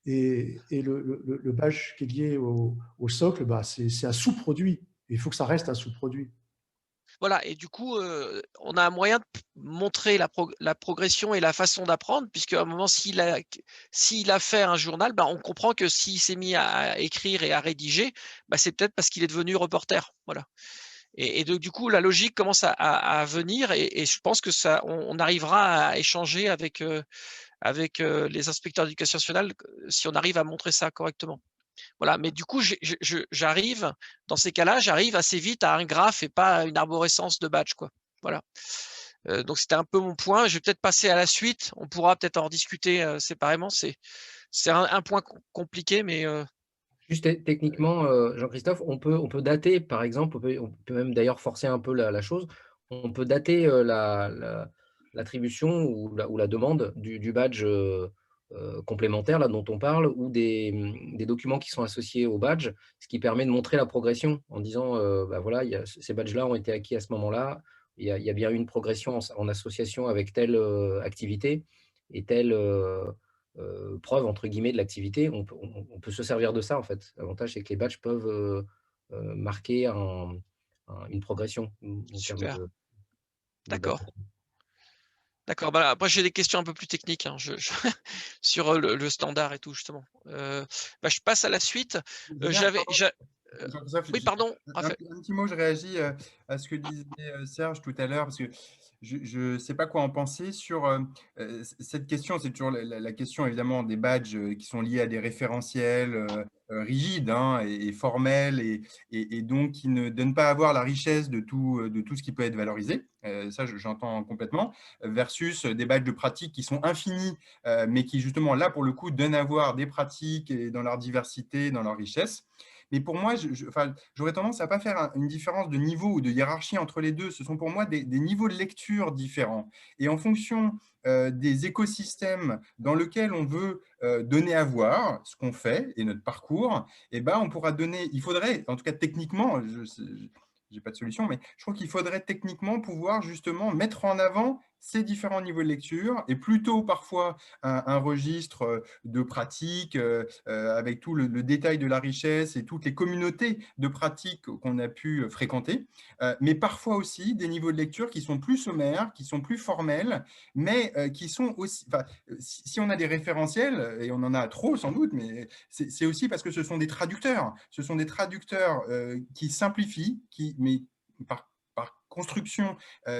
Et le badge qui est lié au socle, bah, c'est un sous-produit. Il faut que ça reste un sous-produit. Voilà, et du coup, on a un moyen de montrer la progression et la façon d'apprendre, puisque à un moment, s'il a fait un journal, bah, on comprend que s'il s'est mis à écrire et à rédiger, bah, c'est peut-être parce qu'il est devenu reporter. Voilà. Et donc, du coup, la logique commence à venir, et je pense que on arrivera à échanger avec les inspecteurs d'éducation nationale si on arrive à montrer ça correctement. Voilà, mais du coup, j'arrive, dans ces cas-là, j'arrive assez vite à un graphe et pas à une arborescence de badge, quoi. Voilà. Donc c'était un peu mon point. Je vais peut-être passer à la suite. On pourra peut-être en discuter séparément. C'est un point compliqué, mais Juste techniquement, Jean-Christophe, on peut dater, par exemple, on peut même d'ailleurs forcer un peu la chose, on peut dater l'attribution ou la demande du badge complémentaire là, dont on parle, ou des documents qui sont associés au badge, ce qui permet de montrer la progression en disant, bah voilà, ces badges-là ont été acquis à ce moment-là, il y a bien eu une progression en association avec telle activité et telle preuve, entre guillemets, de l'activité. On peut se servir de ça, en fait. L'avantage, c'est que les badges peuvent marquer une progression en termes super. de D'accord. badge. D'accord. Bah, après, j'ai des questions un peu plus techniques hein, sur le standard et tout, justement. Bah, je passe à la suite. Oui, pardon, Raphaël. Un petit mot, je réagis à ce que disait Serge tout à l'heure, parce que je ne sais pas quoi en penser sur cette question. C'est toujours la question, évidemment, des badges qui sont liés à des référentiels rigides hein, et formels, et donc qui ne donnent pas à voir la richesse de tout ce qui peut être valorisé. Ça, j'entends complètement, versus des badges de pratique qui sont infinis, mais qui, justement, là, pour le coup, donnent à voir des pratiques et dans leur diversité, dans leur richesse. Mais pour moi, j'aurais tendance à ne pas faire une différence de niveau ou de hiérarchie entre les deux. Ce sont pour moi des niveaux de lecture différents. Et en fonction des écosystèmes dans lesquels on veut donner à voir ce qu'on fait et notre parcours, eh ben, on pourra donner, il faudrait, en tout cas techniquement, je n'ai pas de solution, mais je crois qu'il faudrait techniquement pouvoir justement mettre en avant ces différents niveaux de lecture et plutôt parfois un registre de pratiques avec tout le détail de la richesse et toutes les communautés de pratiques qu'on a pu fréquenter, mais parfois aussi des niveaux de lecture qui sont plus sommaires, qui sont plus formels, mais qui sont aussi, si on a des référentiels, et on en a trop sans doute, mais c'est aussi parce que ce sont des traducteurs. Ce sont des traducteurs qui simplifient, mais par construction,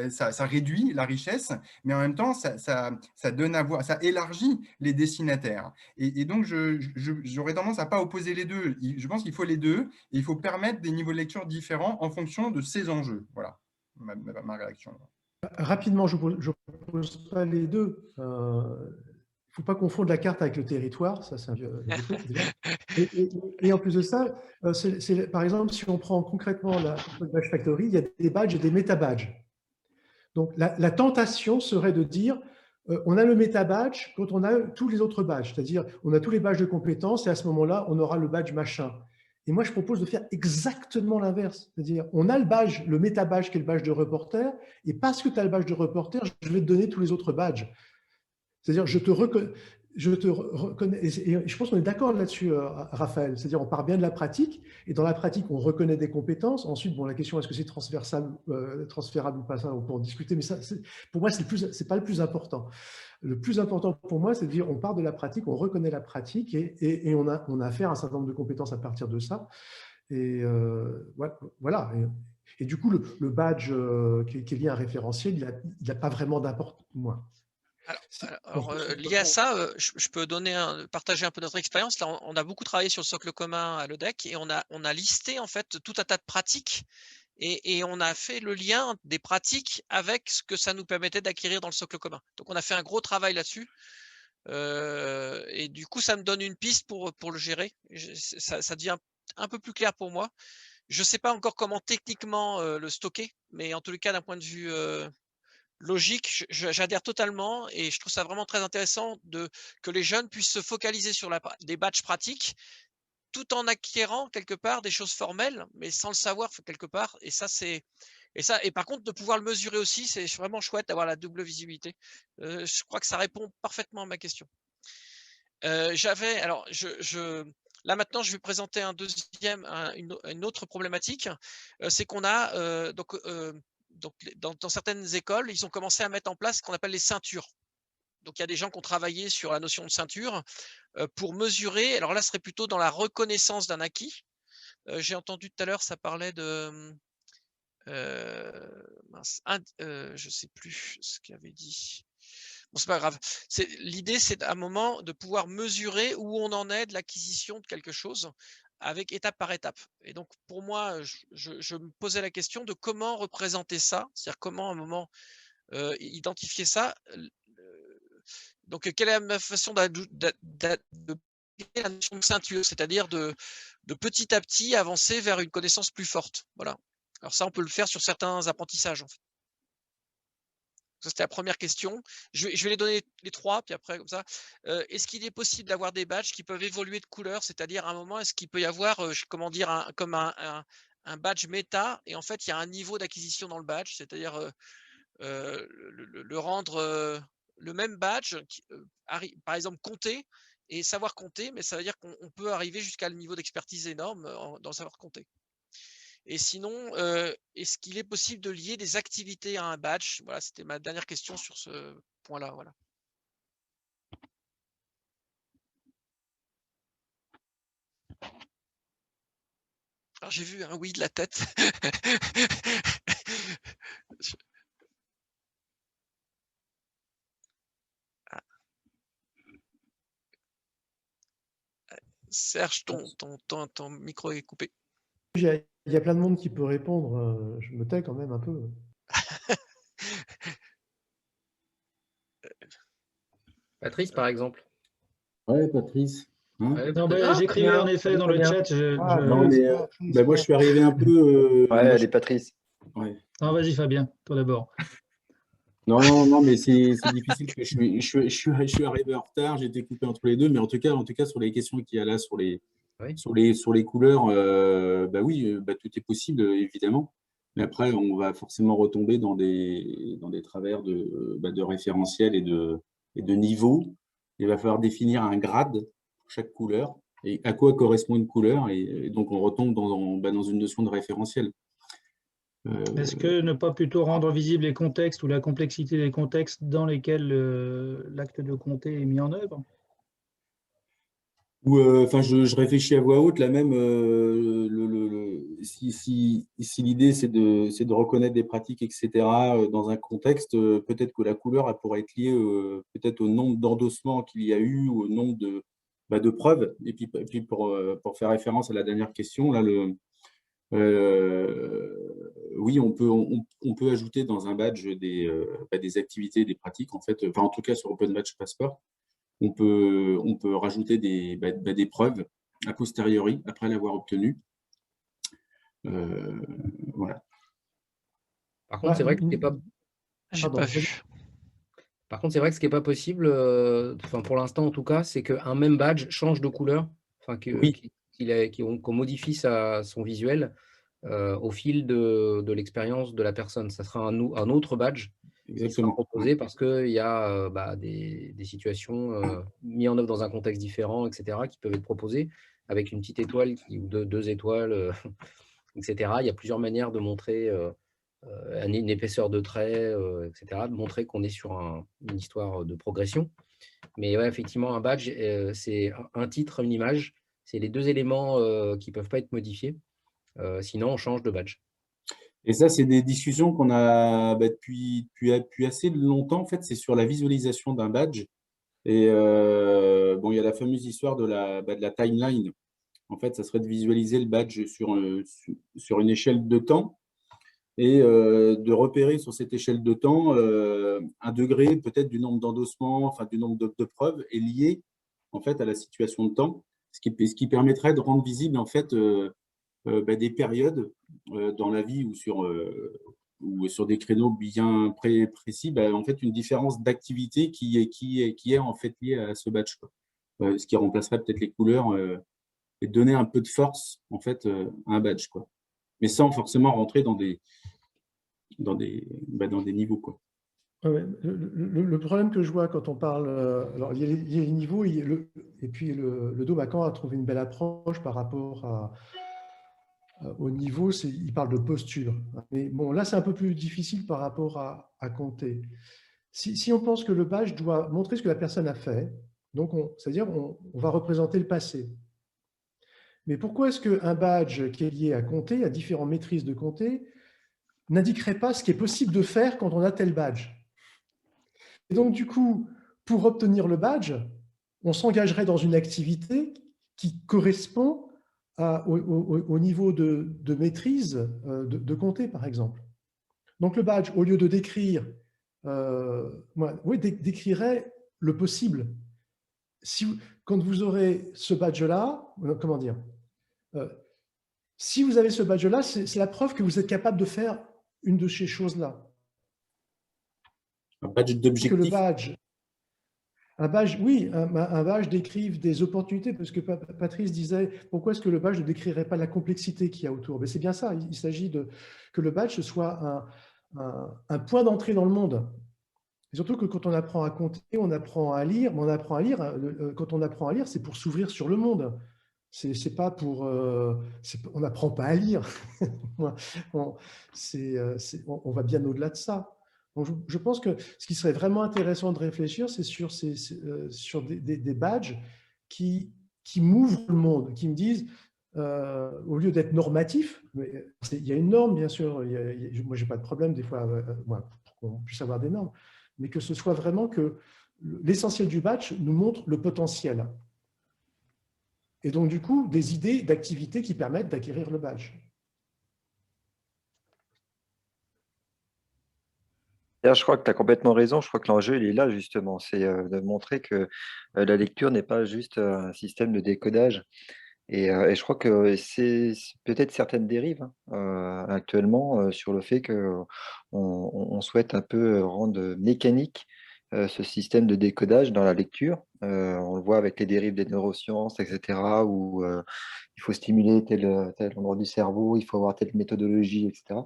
ça réduit la richesse, mais en même temps, ça donne à voir, ça élargit les destinataires. Et donc, j'aurais tendance à ne pas opposer les deux. Je pense qu'il faut les deux, et il faut permettre des niveaux de lecture différents en fonction de ces enjeux. Voilà ma réaction. Rapidement, je n'oppose pas les deux. Il ne faut pas confondre la carte avec le territoire, ça c'est un vieux truc. Et en plus de ça, par exemple, si on prend concrètement la Badge Factory, il y a des badges et des méta-badges. Donc la tentation serait de dire, on a le méta-badge quand on a tous les autres badges, c'est-à-dire on a tous les badges de compétences et à ce moment-là, on aura le badge machin. Et moi, je propose de faire exactement l'inverse, c'est-à-dire on a le badge, le méta-badge qui est le badge de reporter, et parce que tu as le badge de reporter, je vais te donner tous les autres badges. C'est-à-dire, je te reconnais, et je pense qu'on est d'accord là-dessus, Raphaël. C'est-à-dire, on part bien de la pratique, et dans la pratique, on reconnaît des compétences. Ensuite, bon, la question, est-ce que c'est transférable ou pas, ça, on peut en discuter, mais ça, pour moi, c'est pas le plus important. Le plus important pour moi, c'est de dire, on part de la pratique, on reconnaît la pratique, et on a affaire à un certain nombre de compétences à partir de ça. Et voilà. Et du coup, le badge qui est lié à un référentiel, il n'a pas vraiment d'importance pour moi. Alors, lié à ça, je peux partager un peu notre expérience. Là, on a beaucoup travaillé sur le socle commun à l'EDEC et on a listé en fait tout un tas de pratiques et on a fait le lien des pratiques avec ce que ça nous permettait d'acquérir dans le socle commun. Donc, on a fait un gros travail là-dessus. Et du coup, ça me donne une piste pour le gérer. Ça devient un peu plus clair pour moi. Je ne sais pas encore comment techniquement le stocker, mais en tous les cas, d'un point de vue logique, j'adhère totalement et je trouve ça vraiment très intéressant que les jeunes puissent se focaliser sur des badges pratiques tout en acquérant quelque part des choses formelles, mais sans le savoir quelque part. Et par contre, de pouvoir le mesurer aussi, c'est vraiment chouette d'avoir la double visibilité. Je crois que ça répond parfaitement à ma question. Là maintenant, je vais présenter une autre problématique. C'est qu'on a dans certaines écoles, ils ont commencé à mettre en place ce qu'on appelle les ceintures. Donc il y a des gens qui ont travaillé sur la notion de ceinture pour mesurer. Alors là, ce serait plutôt dans la reconnaissance d'un acquis. J'ai entendu tout à l'heure, ça parlait de je sais plus ce qu'il avait dit. Bon, c'est pas grave. L'idée, c'est à un moment de pouvoir mesurer où on en est de l'acquisition de quelque chose avec étape par étape. Et donc, pour moi, je me posais la question de comment représenter ça, c'est-à-dire comment à un moment identifier ça. Donc, quelle est la façon de la notion de ceinture, c'est-à-dire de petit à petit avancer vers une connaissance plus forte. Voilà. Alors ça, on peut le faire sur certains apprentissages, en fait. Ça, c'était la première question. Je vais les donner les trois, puis après, comme ça. Est-ce qu'il est possible d'avoir des badges qui peuvent évoluer de couleur? C'est-à-dire, à un moment, est-ce qu'il peut y avoir, comment dire, comme un badge méta, et en fait, il y a un niveau d'acquisition dans le badge, c'est-à-dire le rendre le même badge, par exemple, compter, et savoir compter, mais ça veut dire qu'on peut arriver jusqu'à le niveau d'expertise énorme dans le savoir compter. Et sinon, est-ce qu'il est possible de lier des activités à un badge? Voilà, c'était ma dernière question sur ce point-là. Voilà. Alors j'ai vu un oui de la tête. Serge, ton micro est coupé. Il y a plein de monde qui peut répondre. Je me tais quand même un peu. Patrice, par exemple. Ouais, Patrice. Hein j'écrivais en effet dans le chat. Non, mais moi, je suis arrivé un peu. Ouais, allez, Patrice. Ouais. Non, vas-y, Fabien, toi d'abord. Non, mais c'est difficile. Je suis arrivé en retard, j'ai été coupé entre les deux, mais en tout cas sur les questions qu'il y a là, sur les couleurs, bah oui, tout est possible, évidemment. Mais après, on va forcément retomber dans des travers de référentiels et de niveaux. Il va falloir définir un grade pour chaque couleur et à quoi correspond une couleur. Et donc, on retombe dans une notion de référentiel. Est-ce que ne pas plutôt rendre visibles les contextes ou la complexité des contextes dans lesquels l'acte de compter est mis en œuvre? Je réfléchis à voix haute, là même, si l'idée c'est de reconnaître des pratiques, etc., dans un contexte, peut-être que la couleur elle pourrait être liée peut-être au nombre d'endossements qu'il y a eu, ou au nombre de preuves. Et puis pour faire référence à la dernière question, là, oui, on peut ajouter dans un badge des activités, des pratiques, en fait, en tout cas sur Open Badge Passport. On peut rajouter des preuves a posteriori, après l'avoir obtenu. Voilà. Par contre, c'est vrai que ce n'est pas... J'ai pas vu. Par contre, c'est vrai que ce qui n'est pas possible, pour l'instant en tout cas, c'est qu'un même badge change de couleur, qu'on modifie son visuel au fil de l'expérience de la personne. Ça sera un autre badge qui sera proposé parce qu'il y a des situations mises en œuvre dans un contexte différent, etc., qui peuvent être proposées avec une petite étoile ou deux étoiles, etc. Il y a plusieurs manières de montrer une épaisseur de trait, etc., de montrer qu'on est sur une histoire de progression. Mais ouais, effectivement, un badge, c'est un titre, une image, c'est les deux éléments qui ne peuvent pas être modifiés. Sinon, on change de badge. Et ça, c'est des discussions qu'on a depuis assez longtemps. En fait, c'est sur la visualisation d'un badge. Et il y a la fameuse histoire de la timeline. En fait, ça serait de visualiser le badge sur une échelle de temps et de repérer sur cette échelle de temps un degré peut-être du nombre d'endossements, enfin du nombre de preuves est lié en fait à la situation de temps, ce qui permettrait de rendre visible en fait des périodes dans la vie ou sur des créneaux bien précis, en fait une différence d'activité qui est en fait liée à ce badge, ce qui remplacerait peut-être les couleurs et donner un peu de force en fait à un badge, quoi. Mais sans forcément rentrer dans des niveaux, quoi. Ouais, le problème que je vois quand on parle, alors il y a les niveaux, et puis le Domacan a trouvé une belle approche par rapport au niveau, il parle de posture. Mais bon, là c'est un peu plus difficile par rapport à compter. Si on pense que le badge doit montrer ce que la personne a fait, donc c'est-à-dire on va représenter le passé. Mais pourquoi est-ce qu'un badge qui est lié à compter, à différentes maîtrises de compter, n'indiquerait pas ce qui est possible de faire quand on a tel badge? Et donc, du coup, pour obtenir le badge, on s'engagerait dans une activité qui correspond au niveau de maîtrise de compter, par exemple. Donc, le badge, au lieu de décrire, décrirait le possible. Quand vous aurez ce badge-là, comment dire, si vous avez ce badge-là, c'est la preuve que vous êtes capable de faire une de ces choses-là. Un badge d'objectif. Un badge, oui, un badge décrive des opportunités, parce que Patrice disait, pourquoi est-ce que le badge ne décrirait pas la complexité qu'il y a autour? Mais c'est bien ça, il s'agit que le badge soit un point d'entrée dans le monde. Et surtout que quand on apprend à compter, on apprend à lire, mais quand on apprend à lire, c'est pour s'ouvrir sur le monde. C'est pas pour, on n'apprend pas à lire. on va bien au-delà de ça. Donc je pense que ce qui serait vraiment intéressant de réfléchir, c'est sur des badges qui m'ouvrent le monde, qui me disent, au lieu d'être normatif, il y a une norme, bien sûr, moi je n'ai pas de problème des fois pour qu'on puisse avoir des normes, mais que ce soit vraiment que l'essentiel du badge nous montre le potentiel. Et donc, du coup, des idées d'activités qui permettent d'acquérir le badge. Je crois que tu as complètement raison. Je crois que l'enjeu, il est là, justement. C'est de montrer que la lecture n'est pas juste un système de décodage. Et je crois que c'est peut-être certaines dérives actuellement sur le fait qu'on souhaite un peu rendre mécanique ce système de décodage dans la lecture. On le voit avec les dérives des neurosciences, etc., où il faut stimuler tel endroit du cerveau, il faut avoir telle méthodologie, etc.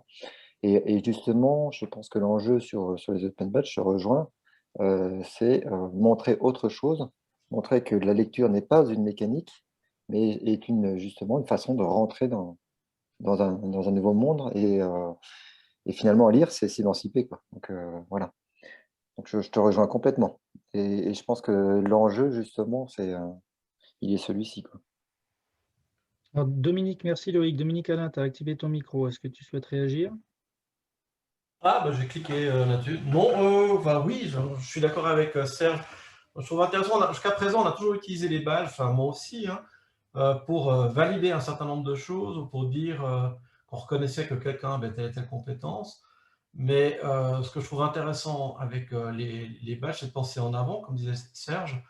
Et justement, je pense que l'enjeu sur les open badges se rejoint, c'est montrer autre chose, montrer que la lecture n'est pas une mécanique, mais est justement une façon de rentrer dans un nouveau monde et finalement à lire, c'est s'émanciper, quoi. Donc voilà. Donc je te rejoins complètement. Et je pense que l'enjeu, justement, il est celui-ci, quoi. Alors, Dominique, merci Loïc. Dominique Alain, tu as activé ton micro. Est-ce que tu souhaites réagir? Ah, bah, j'ai cliqué là-dessus. Non, oui, je suis d'accord avec Serge. Je trouve intéressant, jusqu'à présent, on a toujours utilisé les badges, enfin moi aussi, pour valider un certain nombre de choses ou pour dire qu'on reconnaissait que quelqu'un avait telle et telle compétence. Mais ce que je trouve intéressant avec les badges, c'est de penser en avant, comme disait Serge.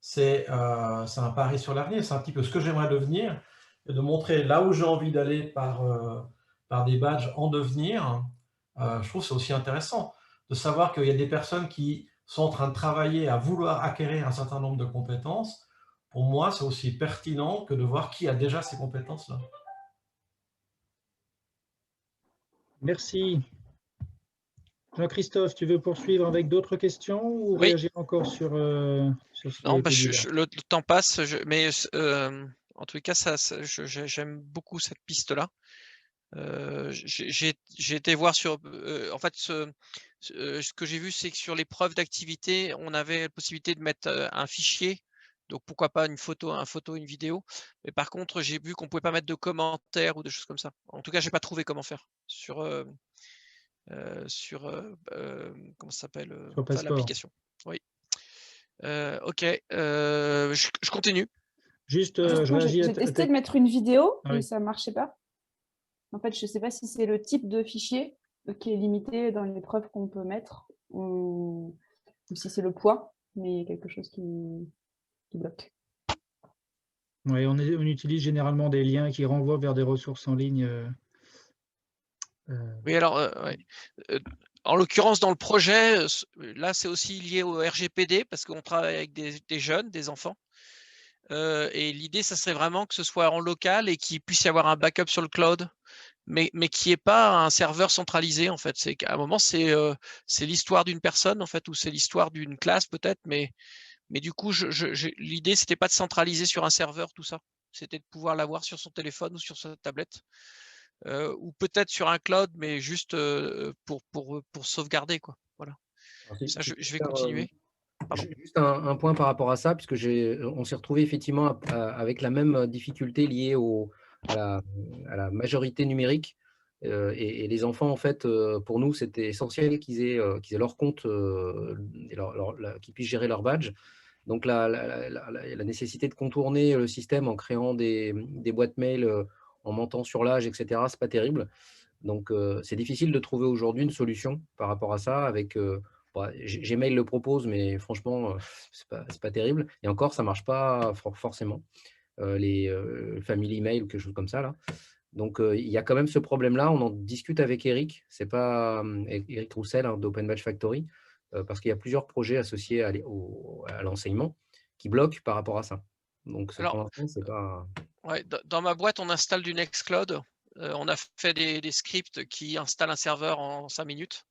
C'est un pari sur l'avenir, c'est un petit peu ce que j'aimerais devenir, et de montrer là où j'ai envie d'aller par des badges en devenir. Je trouve que c'est aussi intéressant de savoir qu'il y a des personnes qui sont en train de travailler à vouloir acquérir un certain nombre de compétences. Pour moi, c'est aussi pertinent que de voir qui a déjà ces compétences-là. Merci. Jean-Christophe, tu veux poursuivre avec d'autres questions ou Oui. réagir encore sur ce qui a Non, été dit là? le temps passe, mais en tout cas, j'aime beaucoup cette piste-là. J'ai été voir sur, en fait, ce que j'ai vu, c'est que sur les preuves d'activité, on avait la possibilité de mettre un fichier, donc pourquoi pas une photo, une vidéo. Mais par contre, j'ai vu qu'on pouvait pas mettre de commentaires ou des choses comme ça. En tout cas, j'ai pas trouvé comment faire sur comment ça s'appelle, l'application. Oui. Ok, je continue. Juste, je Moi, réagis j'ai testé de mettre une vidéo Ah oui. et ça ne marchait pas. En fait, je ne sais pas si c'est le type de fichier qui est limité dans les preuves qu'on peut mettre ou si c'est le poids, mais quelque chose qui bloque. Oui, on utilise généralement des liens qui renvoient vers des ressources en ligne. Oui, alors, ouais. En l'occurrence, dans le projet, là, c'est aussi lié au RGPD parce qu'on travaille avec des jeunes, des enfants. Et l'idée, ça serait vraiment que ce soit en local et qu'il puisse y avoir un backup sur le cloud, mais qu'il n'y ait pas un serveur centralisé, en fait. C'est qu'à un moment, c'est l'histoire d'une personne, en fait, ou c'est l'histoire d'une classe, peut-être, mais du coup, l'idée, c'était pas de centraliser sur un serveur tout ça. C'était de pouvoir l'avoir sur son téléphone ou sur sa tablette, ou peut-être sur un cloud, mais juste pour sauvegarder, quoi. Voilà. Alors, Ça, je vais faire, continuer. Pardon. juste un point par rapport à ça, puisque on s'est retrouvé effectivement avec la même difficulté liée à la majorité numérique. Et les enfants, en fait, pour nous, c'était essentiel qu'ils aient leur compte, et qu'ils puissent gérer leur badge. Donc, la nécessité de contourner le système en créant des boîtes mail, en mentant sur l'âge, etc., c'est pas terrible. Donc, c'est difficile de trouver aujourd'hui une solution par rapport à ça. Gmail le propose, mais franchement, c'est pas terrible. Et encore, ça marche pas forcément. Les family mail ou quelque chose comme ça, là. Donc, il y a quand même ce problème-là. On en discute avec Eric. C'est pas Eric Roussel, hein, d'Open Badge Factory, parce qu'il y a plusieurs projets associés à l'enseignement qui bloquent par rapport à ça. Donc, pour l'instant, c'est pas… Ouais, dans ma boîte, on installe du Nextcloud. On a fait des scripts qui installent un serveur en 5 minutes.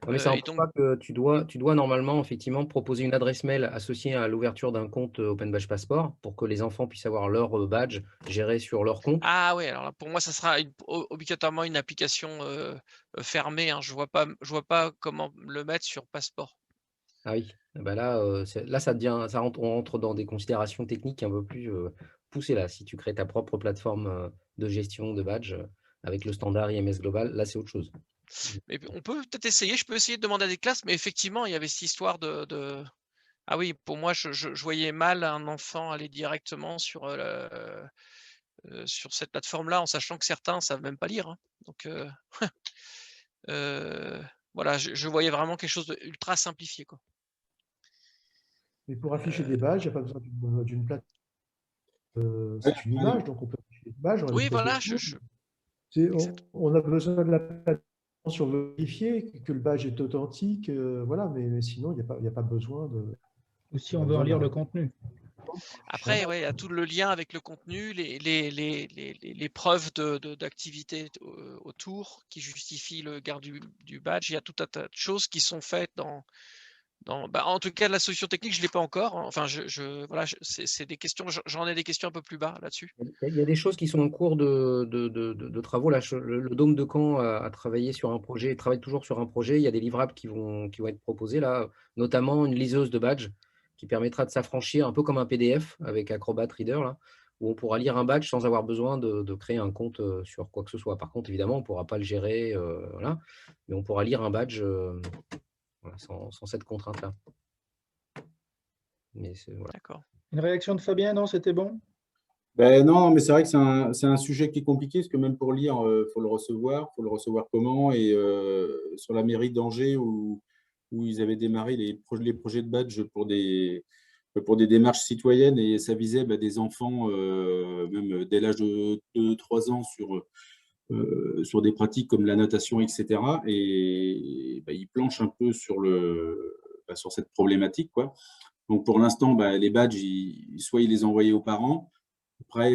Mais ça n'empêche pas que tu dois normalement effectivement proposer une adresse mail associée à l'ouverture d'un compte Open Badge Passport pour que les enfants puissent avoir leur badge géré sur leur compte. Ah oui, alors là, pour moi, ça sera obligatoirement une application fermée, hein. Je vois pas comment le mettre sur Passport. Ah oui, bah là, on rentre dans des considérations techniques un peu plus poussées là. Si tu crées ta propre plateforme de gestion de badge avec le standard IMS Global, là c'est autre chose. Mais on peut peut-être essayer, je peux essayer de demander à des classes, mais effectivement, il y avait cette histoire de… Ah oui, pour moi, je voyais mal un enfant aller directement sur cette plateforme-là, en sachant que certains ne savent même pas lire, hein. Donc, voilà, je voyais vraiment quelque chose d'ultra simplifié, quoi. Mais pour afficher des badges, il n'y a pas besoin d'une plateforme. C'est une image, donc on peut afficher des badges. Oui, voilà. On a besoin de la plateforme sur vérifier que le badge est authentique, voilà, mais sinon, il n'y a pas besoin de… Ou si on veut en lire le contenu. Après, ouais, il y a tout le lien avec le contenu, les preuves d'activité autour qui justifient le garde du badge. Il y a tout un tas de choses qui sont faites en tout cas, la solution technique, je ne l'ai pas encore. Enfin, voilà, c'est des questions, j'en ai des questions un peu plus bas là-dessus. Il y a des choses qui sont en cours de travaux. Là, le Dôme de Caen a travaillé sur un projet, travaille toujours sur un projet. Il y a des livrables qui vont être proposés là, notamment une liseuse de badge qui permettra de s'affranchir un peu comme un PDF avec Acrobat Reader, là, où on pourra lire un badge sans avoir besoin de créer un compte sur quoi que ce soit. Par contre, évidemment, on ne pourra pas le gérer, voilà, mais on pourra lire un badge voilà, sans cette contrainte-là. Voilà. D'accord. Une réaction de Fabien, non, c'était bon? Ben non, mais c'est vrai que c'est un sujet qui est compliqué, parce que même pour lire, il faut le recevoir comment? Et sur la mairie d'Angers, où ils avaient démarré les projets de badge pour des démarches citoyennes, et ça visait des enfants, même dès l'âge de 2-3 ans, sur des pratiques comme la natation, etc. Et ils planchent un peu sur cette problématique, quoi. Donc, pour l'instant, les badges, soit ils les envoyaient aux parents. Après,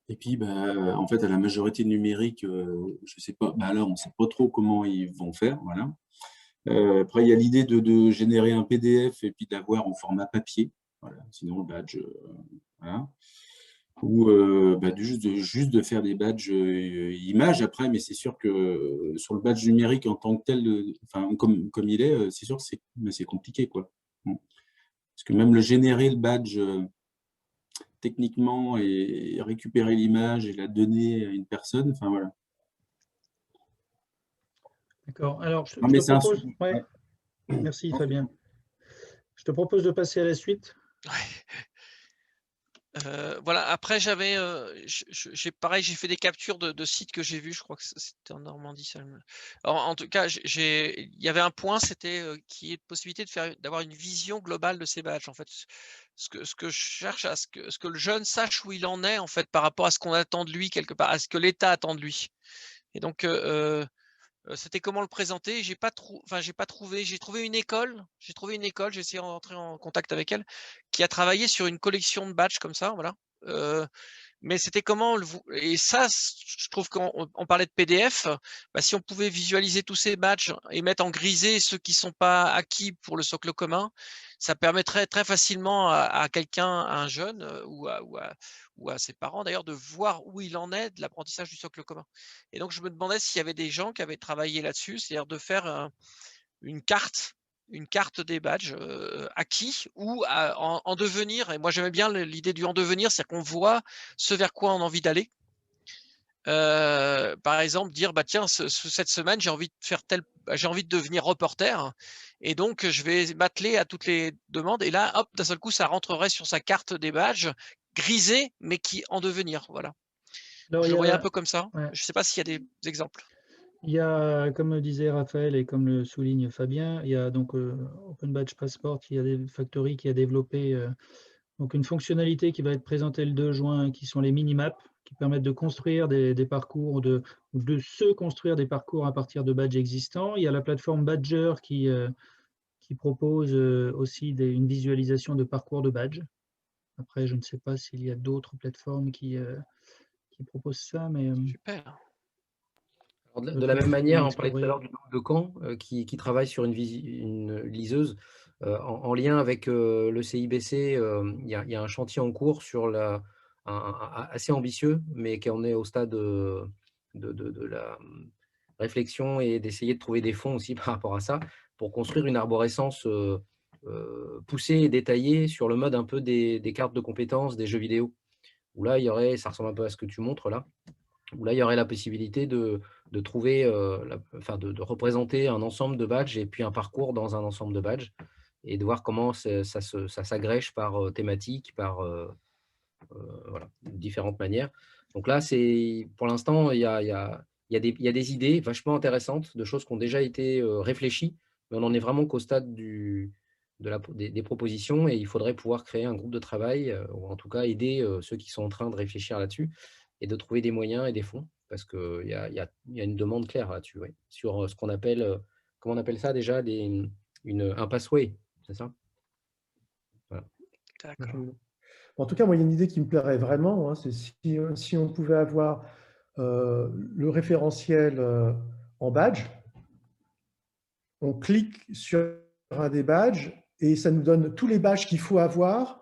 et puis, en fait, à la majorité numérique, je sais pas, là, on ne sait pas trop comment ils vont faire. Voilà. Après, il y a l'idée de générer un PDF et puis d'avoir en format papier. Voilà. Sinon, le badge, voilà. Ou juste de faire des badges images après, mais c'est sûr que sur le badge numérique en tant que tel, comme il est, c'est sûr que c'est compliqué, quoi. Parce que même le générer le badge techniquement et récupérer l'image et la donner à une personne, enfin voilà. D'accord. Alors, je te propose… Ouais. Merci Fabien. Je te propose de passer à la suite. Voilà, après j'avais, pareil, j'ai fait des captures de sites que j'ai vus, je crois que c'était en Normandie. Ça Alors, en tout cas, il y avait un point, c'était qui est de possibilité d'avoir une vision globale de ces badges. En fait, ce que je cherche, à ce que le jeune sache où il en est, en fait, par rapport à ce qu'on attend de lui quelque part, à ce que l'État attend de lui. Et donc, C'était comment le présenter. J'ai pas trouvé. J'ai trouvé une école. J'ai essayé d'entrer en contact avec elle, qui a travaillé sur une collection de badges comme ça, voilà. Mais c'était comment et ça, je trouve qu'on parlait de PDF. Bah, si on pouvait visualiser tous ces badges et mettre en grisé ceux qui sont pas acquis pour le socle commun, ça permettrait très facilement à quelqu'un, à un jeune ou à ses parents d'ailleurs, de voir où il en est de l'apprentissage du socle commun. Et donc je me demandais s'il y avait des gens qui avaient travaillé là-dessus, c'est-à-dire de faire une carte des badges acquis ou en devenir. Et moi, j'aimais bien l'idée du en devenir, c'est-à-dire qu'on voit ce vers quoi on a envie d'aller. Par exemple, dire bah tiens, cette semaine, j'ai envie de devenir reporter, et donc je vais m'atteler à toutes les demandes. Et là, hop, d'un seul coup, ça rentrerait sur sa carte des badges grisée, mais qui en devenir. Voilà. Alors, Je il le y voyais un a, peu comme ça. ouais, Je ne sais pas s'il y a des exemples. il y a, comme le disait Raphaël et comme le souligne Fabien, il y a donc Open Badge Passport, il y a des Factory qui a développé donc une fonctionnalité qui va être présentée le 2 juin, qui sont les mini-maps, qui permettent de construire des parcours, ou de se construire des parcours à partir de badges existants. Il y a la plateforme Badger qui propose aussi une visualisation de parcours de badges. Après, je ne sais pas s'il y a d'autres plateformes qui proposent ça, mais Super. Alors, de d'autres la même choses manière, à on parlait tout à explorer. l'heure du nombre de camps qui travaille sur une liseuse en lien avec le CIBC. Il y a un chantier en cours sur assez ambitieux, mais qui en est au stade de la réflexion et d'essayer de trouver des fonds aussi par rapport à ça pour construire une arborescence poussée et détaillée sur le mode un peu des cartes de compétences des jeux vidéo. Où là, il y aurait, ça ressemble un peu à ce que tu montres là, où là, il y aurait la possibilité de trouver, de représenter un ensemble de badges et puis un parcours dans un ensemble de badges et de voir comment ça s'agrège par thématique, par voilà, différentes manières. Donc là, pour l'instant, il y a des idées vachement intéressantes, de choses qui ont déjà été réfléchies, mais on n'en est vraiment qu'au stade des propositions et il faudrait pouvoir créer un groupe de travail ou en tout cas aider ceux qui sont en train de réfléchir là-dessus et de trouver des moyens et des fonds parce qu'il y a une demande claire là-dessus, ouais, sur ce qu'on appelle, comment on appelle ça déjà, un pathway, c'est ça? Voilà. D'accord. En tout cas, moi, il y a une idée qui me plairait vraiment, hein, c'est si on pouvait avoir le référentiel en badge, on clique sur un des badges et ça nous donne tous les badges qu'il faut avoir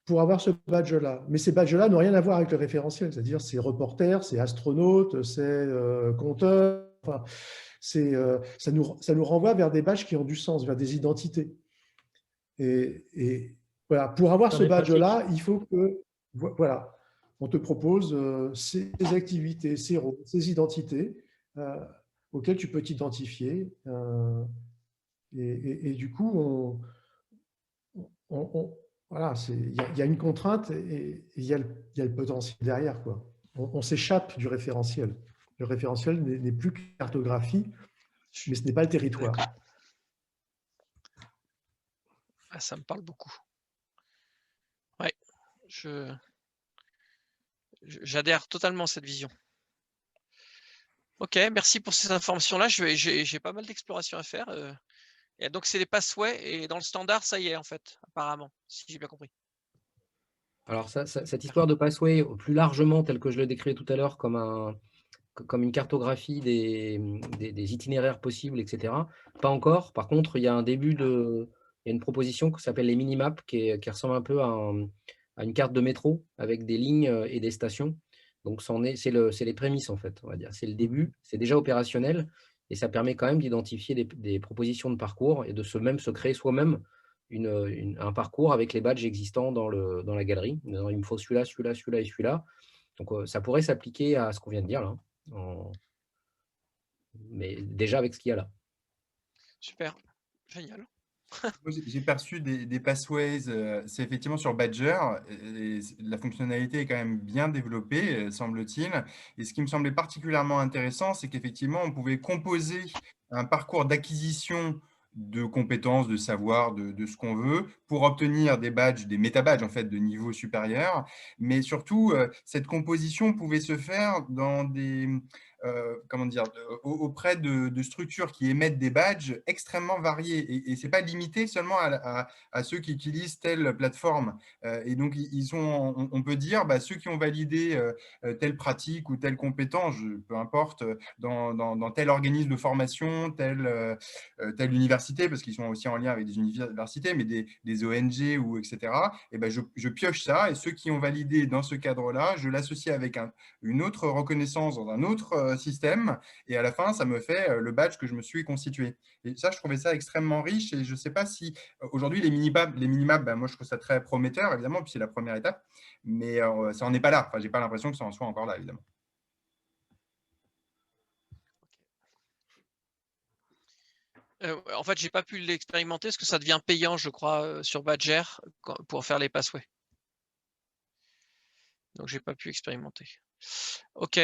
pour avoir ce badge-là. Mais ces badges-là n'ont rien à voir avec le référentiel, c'est-à-dire c'est reporter, c'est astronaute, c'est compteur, enfin, ça nous renvoie vers des badges qui ont du sens, vers des identités. Et voilà, pour avoir ce badge-là, il faut que, voilà, on te propose ces activités, ces rôles, ces identités auxquelles tu peux t'identifier. Et du coup, voilà, il y a une contrainte et il y a le potentiel derrière, quoi. On s'échappe du référentiel. Le référentiel n'est plus que cartographie, mais ce n'est pas le territoire. Ah, ça me parle beaucoup. Ouais, j'adhère totalement à cette vision. Ok, merci pour ces informations-là. J'ai pas mal d'exploration à faire. Et donc, c'est les pathways. Et dans le standard, ça y est, en fait, apparemment, si j'ai bien compris. Alors, cette histoire de pathway, plus largement, telle que je le décris tout à l'heure, comme une cartographie des itinéraires possibles, etc. Pas encore. Par contre, il y a il y a une proposition qui s'appelle les mini-maps, qui ressemble un peu à une carte de métro avec des lignes et des stations. Donc, c'est les prémices, en fait, on va dire. C'est le début, c'est déjà opérationnel et ça permet quand même d'identifier des propositions de parcours et de se créer soi-même un parcours avec les badges existants dans la galerie. Il me faut celui-là, celui-là, celui-là et celui-là. Donc, ça pourrait s'appliquer à ce qu'on vient de dire là. Mais déjà avec ce qu'il y a là. Super, génial. J'ai perçu des pathways, c'est effectivement sur Badger, et la fonctionnalité est quand même bien développée, semble-t-il. Et ce qui me semblait particulièrement intéressant, c'est qu'effectivement, on pouvait composer un parcours d'acquisition de compétences, de savoir, de ce qu'on veut, pour obtenir des badges, des méta-badges en fait, de niveau supérieur. Mais surtout, cette composition pouvait se faire dans comment dire, auprès de structures qui émettent des badges extrêmement variés. Et ce n'est pas limité seulement à ceux qui utilisent telle plateforme. Et donc, on peut dire, ceux qui ont validé telle pratique ou telle compétence, peu importe, dans tel organisme de formation, telle université, parce qu'ils sont aussi en lien avec des universités, mais des ONG ou etc. Et je pioche ça, et ceux qui ont validé dans ce cadre-là, je l'associe avec une autre reconnaissance dans un autre système, et à la fin, ça me fait le badge que je me suis constitué. Et ça, je trouvais ça extrêmement riche, et je ne sais pas si aujourd'hui, les mini-maps, moi, je trouve ça très prometteur, évidemment, puis c'est la première étape, mais ça n'en est pas là. Enfin, je n'ai pas l'impression que ça en soit encore là, évidemment. En fait, je n'ai pas pu l'expérimenter parce que ça devient payant, je crois, sur Badger pour faire les passways. Donc, je n'ai pas pu expérimenter. OK.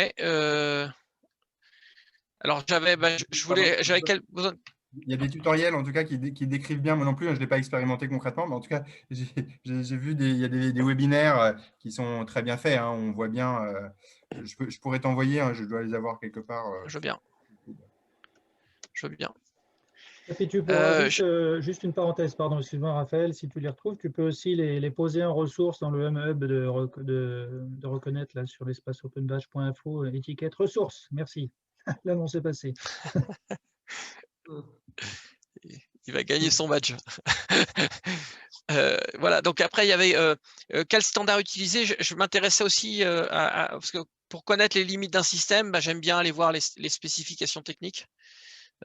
Alors, j'avais besoin. Il y a des tutoriels, en tout cas, qui décrivent bien. Moi non plus, je ne l'ai pas expérimenté concrètement, mais en tout cas, j'ai vu il y a des webinaires qui sont très bien faits. Hein, on voit bien. Je pourrais t'envoyer, hein, je dois les avoir quelque part. Je veux bien. Je veux bien. Et puis tu peux juste une parenthèse, pardon, excuse-moi Raphaël, si tu les retrouves, tu peux aussi les poser en ressources dans le hub de reconnaître là, sur l'espace openbadge.info, étiquette ressources. Merci. L'annonce est passée. Il va gagner son badge. Voilà, donc après, il y avait quel standard utiliser. Je m'intéressais aussi parce que pour connaître les limites d'un système, j'aime bien aller voir les spécifications techniques.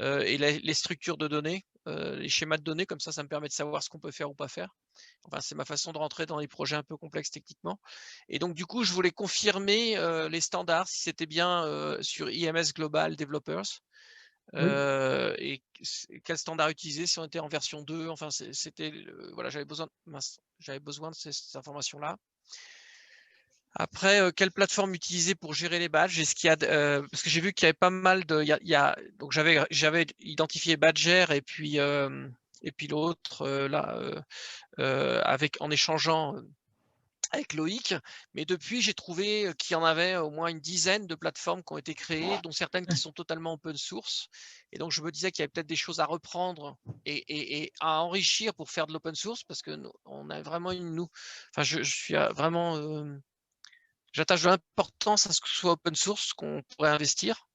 Et les structures de données, les schémas de données, comme ça me permet de savoir ce qu'on peut faire ou pas faire. Enfin, c'est ma façon de rentrer dans les projets un peu complexes techniquement. Et donc, du coup, je voulais confirmer les standards, si c'était bien sur IMS Global Developers. Oui. Et quel standard utiliser si on était en version 2. Enfin, c'était voilà, j'avais besoin de ces informations-là. Après, quelle plateforme utiliser pour gérer les badges? Est-ce qu'il y a parce que j'ai vu qu'il y avait pas mal de, donc j'avais identifié Badger et puis l'autre en échangeant avec Loïc, mais depuis j'ai trouvé qu'il y en avait au moins une dizaine de plateformes qui ont été créées, dont certaines qui sont totalement open source. Et donc je me disais qu'il y avait peut-être des choses à reprendre et à enrichir pour faire de l'open source, parce que on a vraiment enfin je suis vraiment j'attache de l'importance à ce que ce soit open source, qu'on pourrait investir.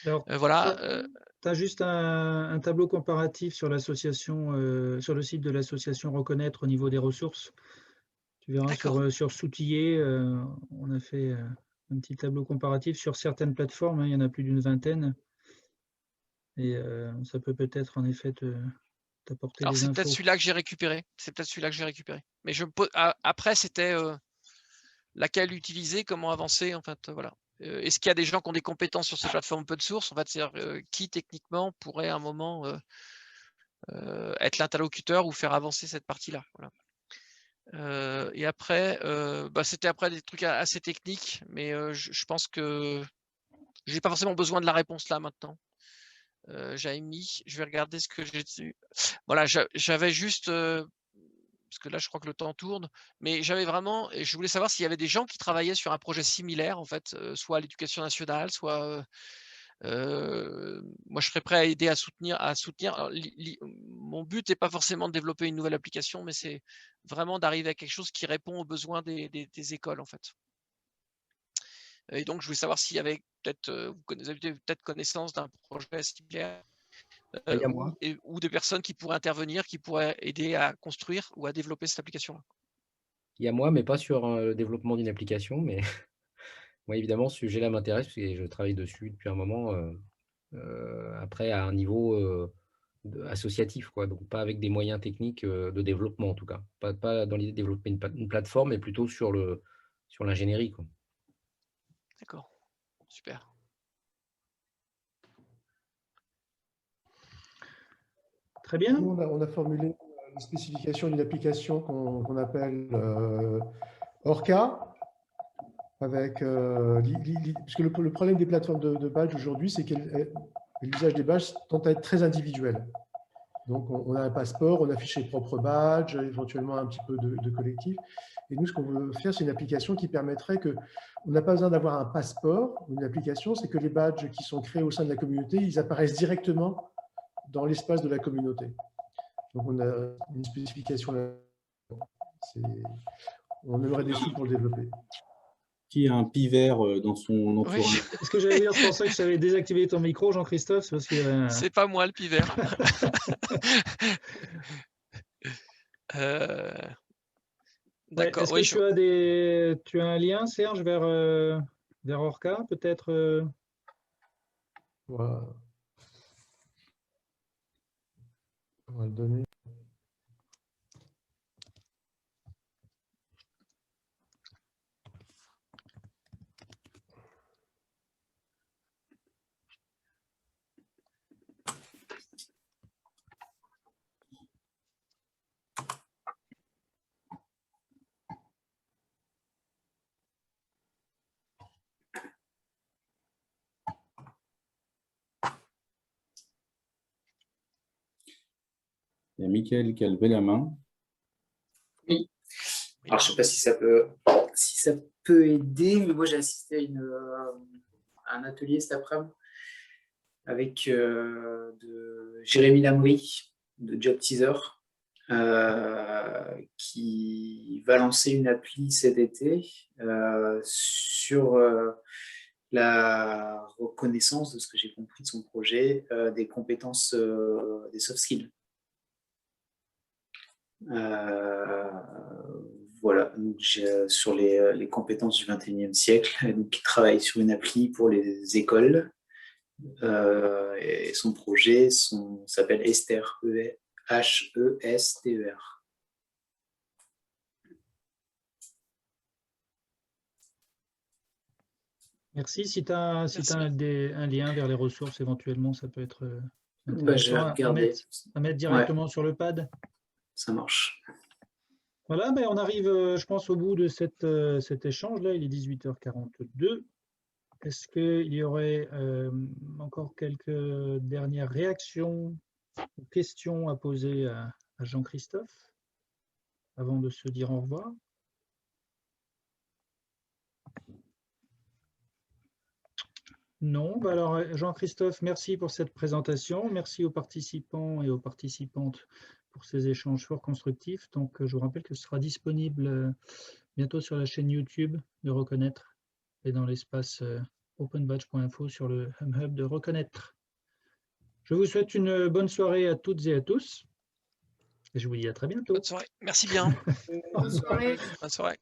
Alors, voilà. Tu as juste un tableau comparatif sur l'association, sur le site de l'association Reconnaître au niveau des ressources. Tu verras sur S'outiller, on a fait un petit tableau comparatif sur certaines plateformes. Hein, il y en a plus d'une vingtaine. Et ça peut peut-être en effet t'apporter des infos. C'est peut-être celui-là que j'ai récupéré. Mais après, c'était laquelle utiliser, comment avancer, en fait, voilà. Est-ce qu'il y a des gens qui ont des compétences sur ces plateformes open source, en fait, c'est-à-dire qui techniquement pourrait à un moment être l'interlocuteur ou faire avancer cette partie-là, voilà. Et après, c'était après des trucs assez techniques, mais je pense que j'ai pas forcément besoin de la réponse là maintenant. J'avais mis, je vais regarder ce que j'ai dessus. Voilà, j'avais juste parce que là, je crois que le temps tourne, mais j'avais vraiment, et je voulais savoir s'il y avait des gens qui travaillaient sur un projet similaire, en fait, soit à l'éducation nationale, soit moi, je serais prêt à aider à soutenir. Alors, mon but n'est pas forcément de développer une nouvelle application, mais c'est vraiment d'arriver à quelque chose qui répond aux besoins des écoles, en fait. Et donc, je voulais savoir s'il y avait peut-être, vous avez peut-être connaissance d'un projet similaire. Ou des personnes qui pourraient intervenir, qui pourraient aider à construire ou à développer cette application-là. Il y a moi, mais pas sur le développement d'une application. Mais moi, évidemment, ce sujet-là m'intéresse parce que je travaille dessus depuis un moment, après à un niveau associatif, quoi. Donc pas avec des moyens techniques de développement, en tout cas. Pas dans l'idée de développer une plateforme, mais plutôt sur l'ingénierie, quoi. D'accord, super. Très bien. Nous, on a formulé les spécifications d'une application qu'on appelle Orca, avec parce que le problème des plateformes de badge aujourd'hui, c'est que l'usage des badges tend à être très individuel. Donc, on a un passeport, on affiche ses propres badges, éventuellement un petit peu de collectif. Et nous, ce qu'on veut faire, c'est une application qui permettrait que, on n'a pas besoin d'avoir un passeport ou une application, c'est que les badges qui sont créés au sein de la communauté, ils apparaissent directement dans l'espace de la communauté. Donc, on a une spécification là. On aimerait des sous pour le développer. Qui a un pivert dans son entourage. Est-ce que j'allais dire, je pensais que j'avais désactivé ton micro, Jean-Christophe? C'est pas moi le pivert. D'accord. Est-ce que tu as un lien, Serge, vers Orca, peut-être On va le donner. Il y a Mickaël qui a levé la main. Oui. Alors, je ne sais pas si ça peut aider, mais moi, j'ai assisté à un atelier cet après-midi avec de Jérémy Lamoury de Job Teaser qui va lancer une appli cet été sur la reconnaissance, de ce que j'ai compris de son projet, des compétences, des soft skills. Voilà, donc sur les compétences du 21e siècle, donc, qui travaille sur une appli pour les écoles. Et son projet s'appelle Hester, H-E-S-T-E-R. Merci. Si tu as un lien vers les ressources, éventuellement, ça peut être Je vais regarder. à mettre directement sur le pad. Ça marche. Voilà, on arrive, je pense, au bout de cet échange-là. Il est 18h42. Est-ce qu'il y aurait encore quelques dernières réactions ou questions à poser à Jean-Christophe avant de se dire au revoir? Non, alors Jean-Christophe, merci pour cette présentation. Merci aux participants et aux participantes pour ces échanges fort constructifs. Donc, je vous rappelle que ce sera disponible bientôt sur la chaîne YouTube de Reconnaître et dans l'espace openbadge.info sur le Hub de Reconnaître. Je vous souhaite une bonne soirée à toutes et à tous. Et je vous dis à très bientôt. Bonne soirée. Merci bien. Bonne soirée. Bonne soirée.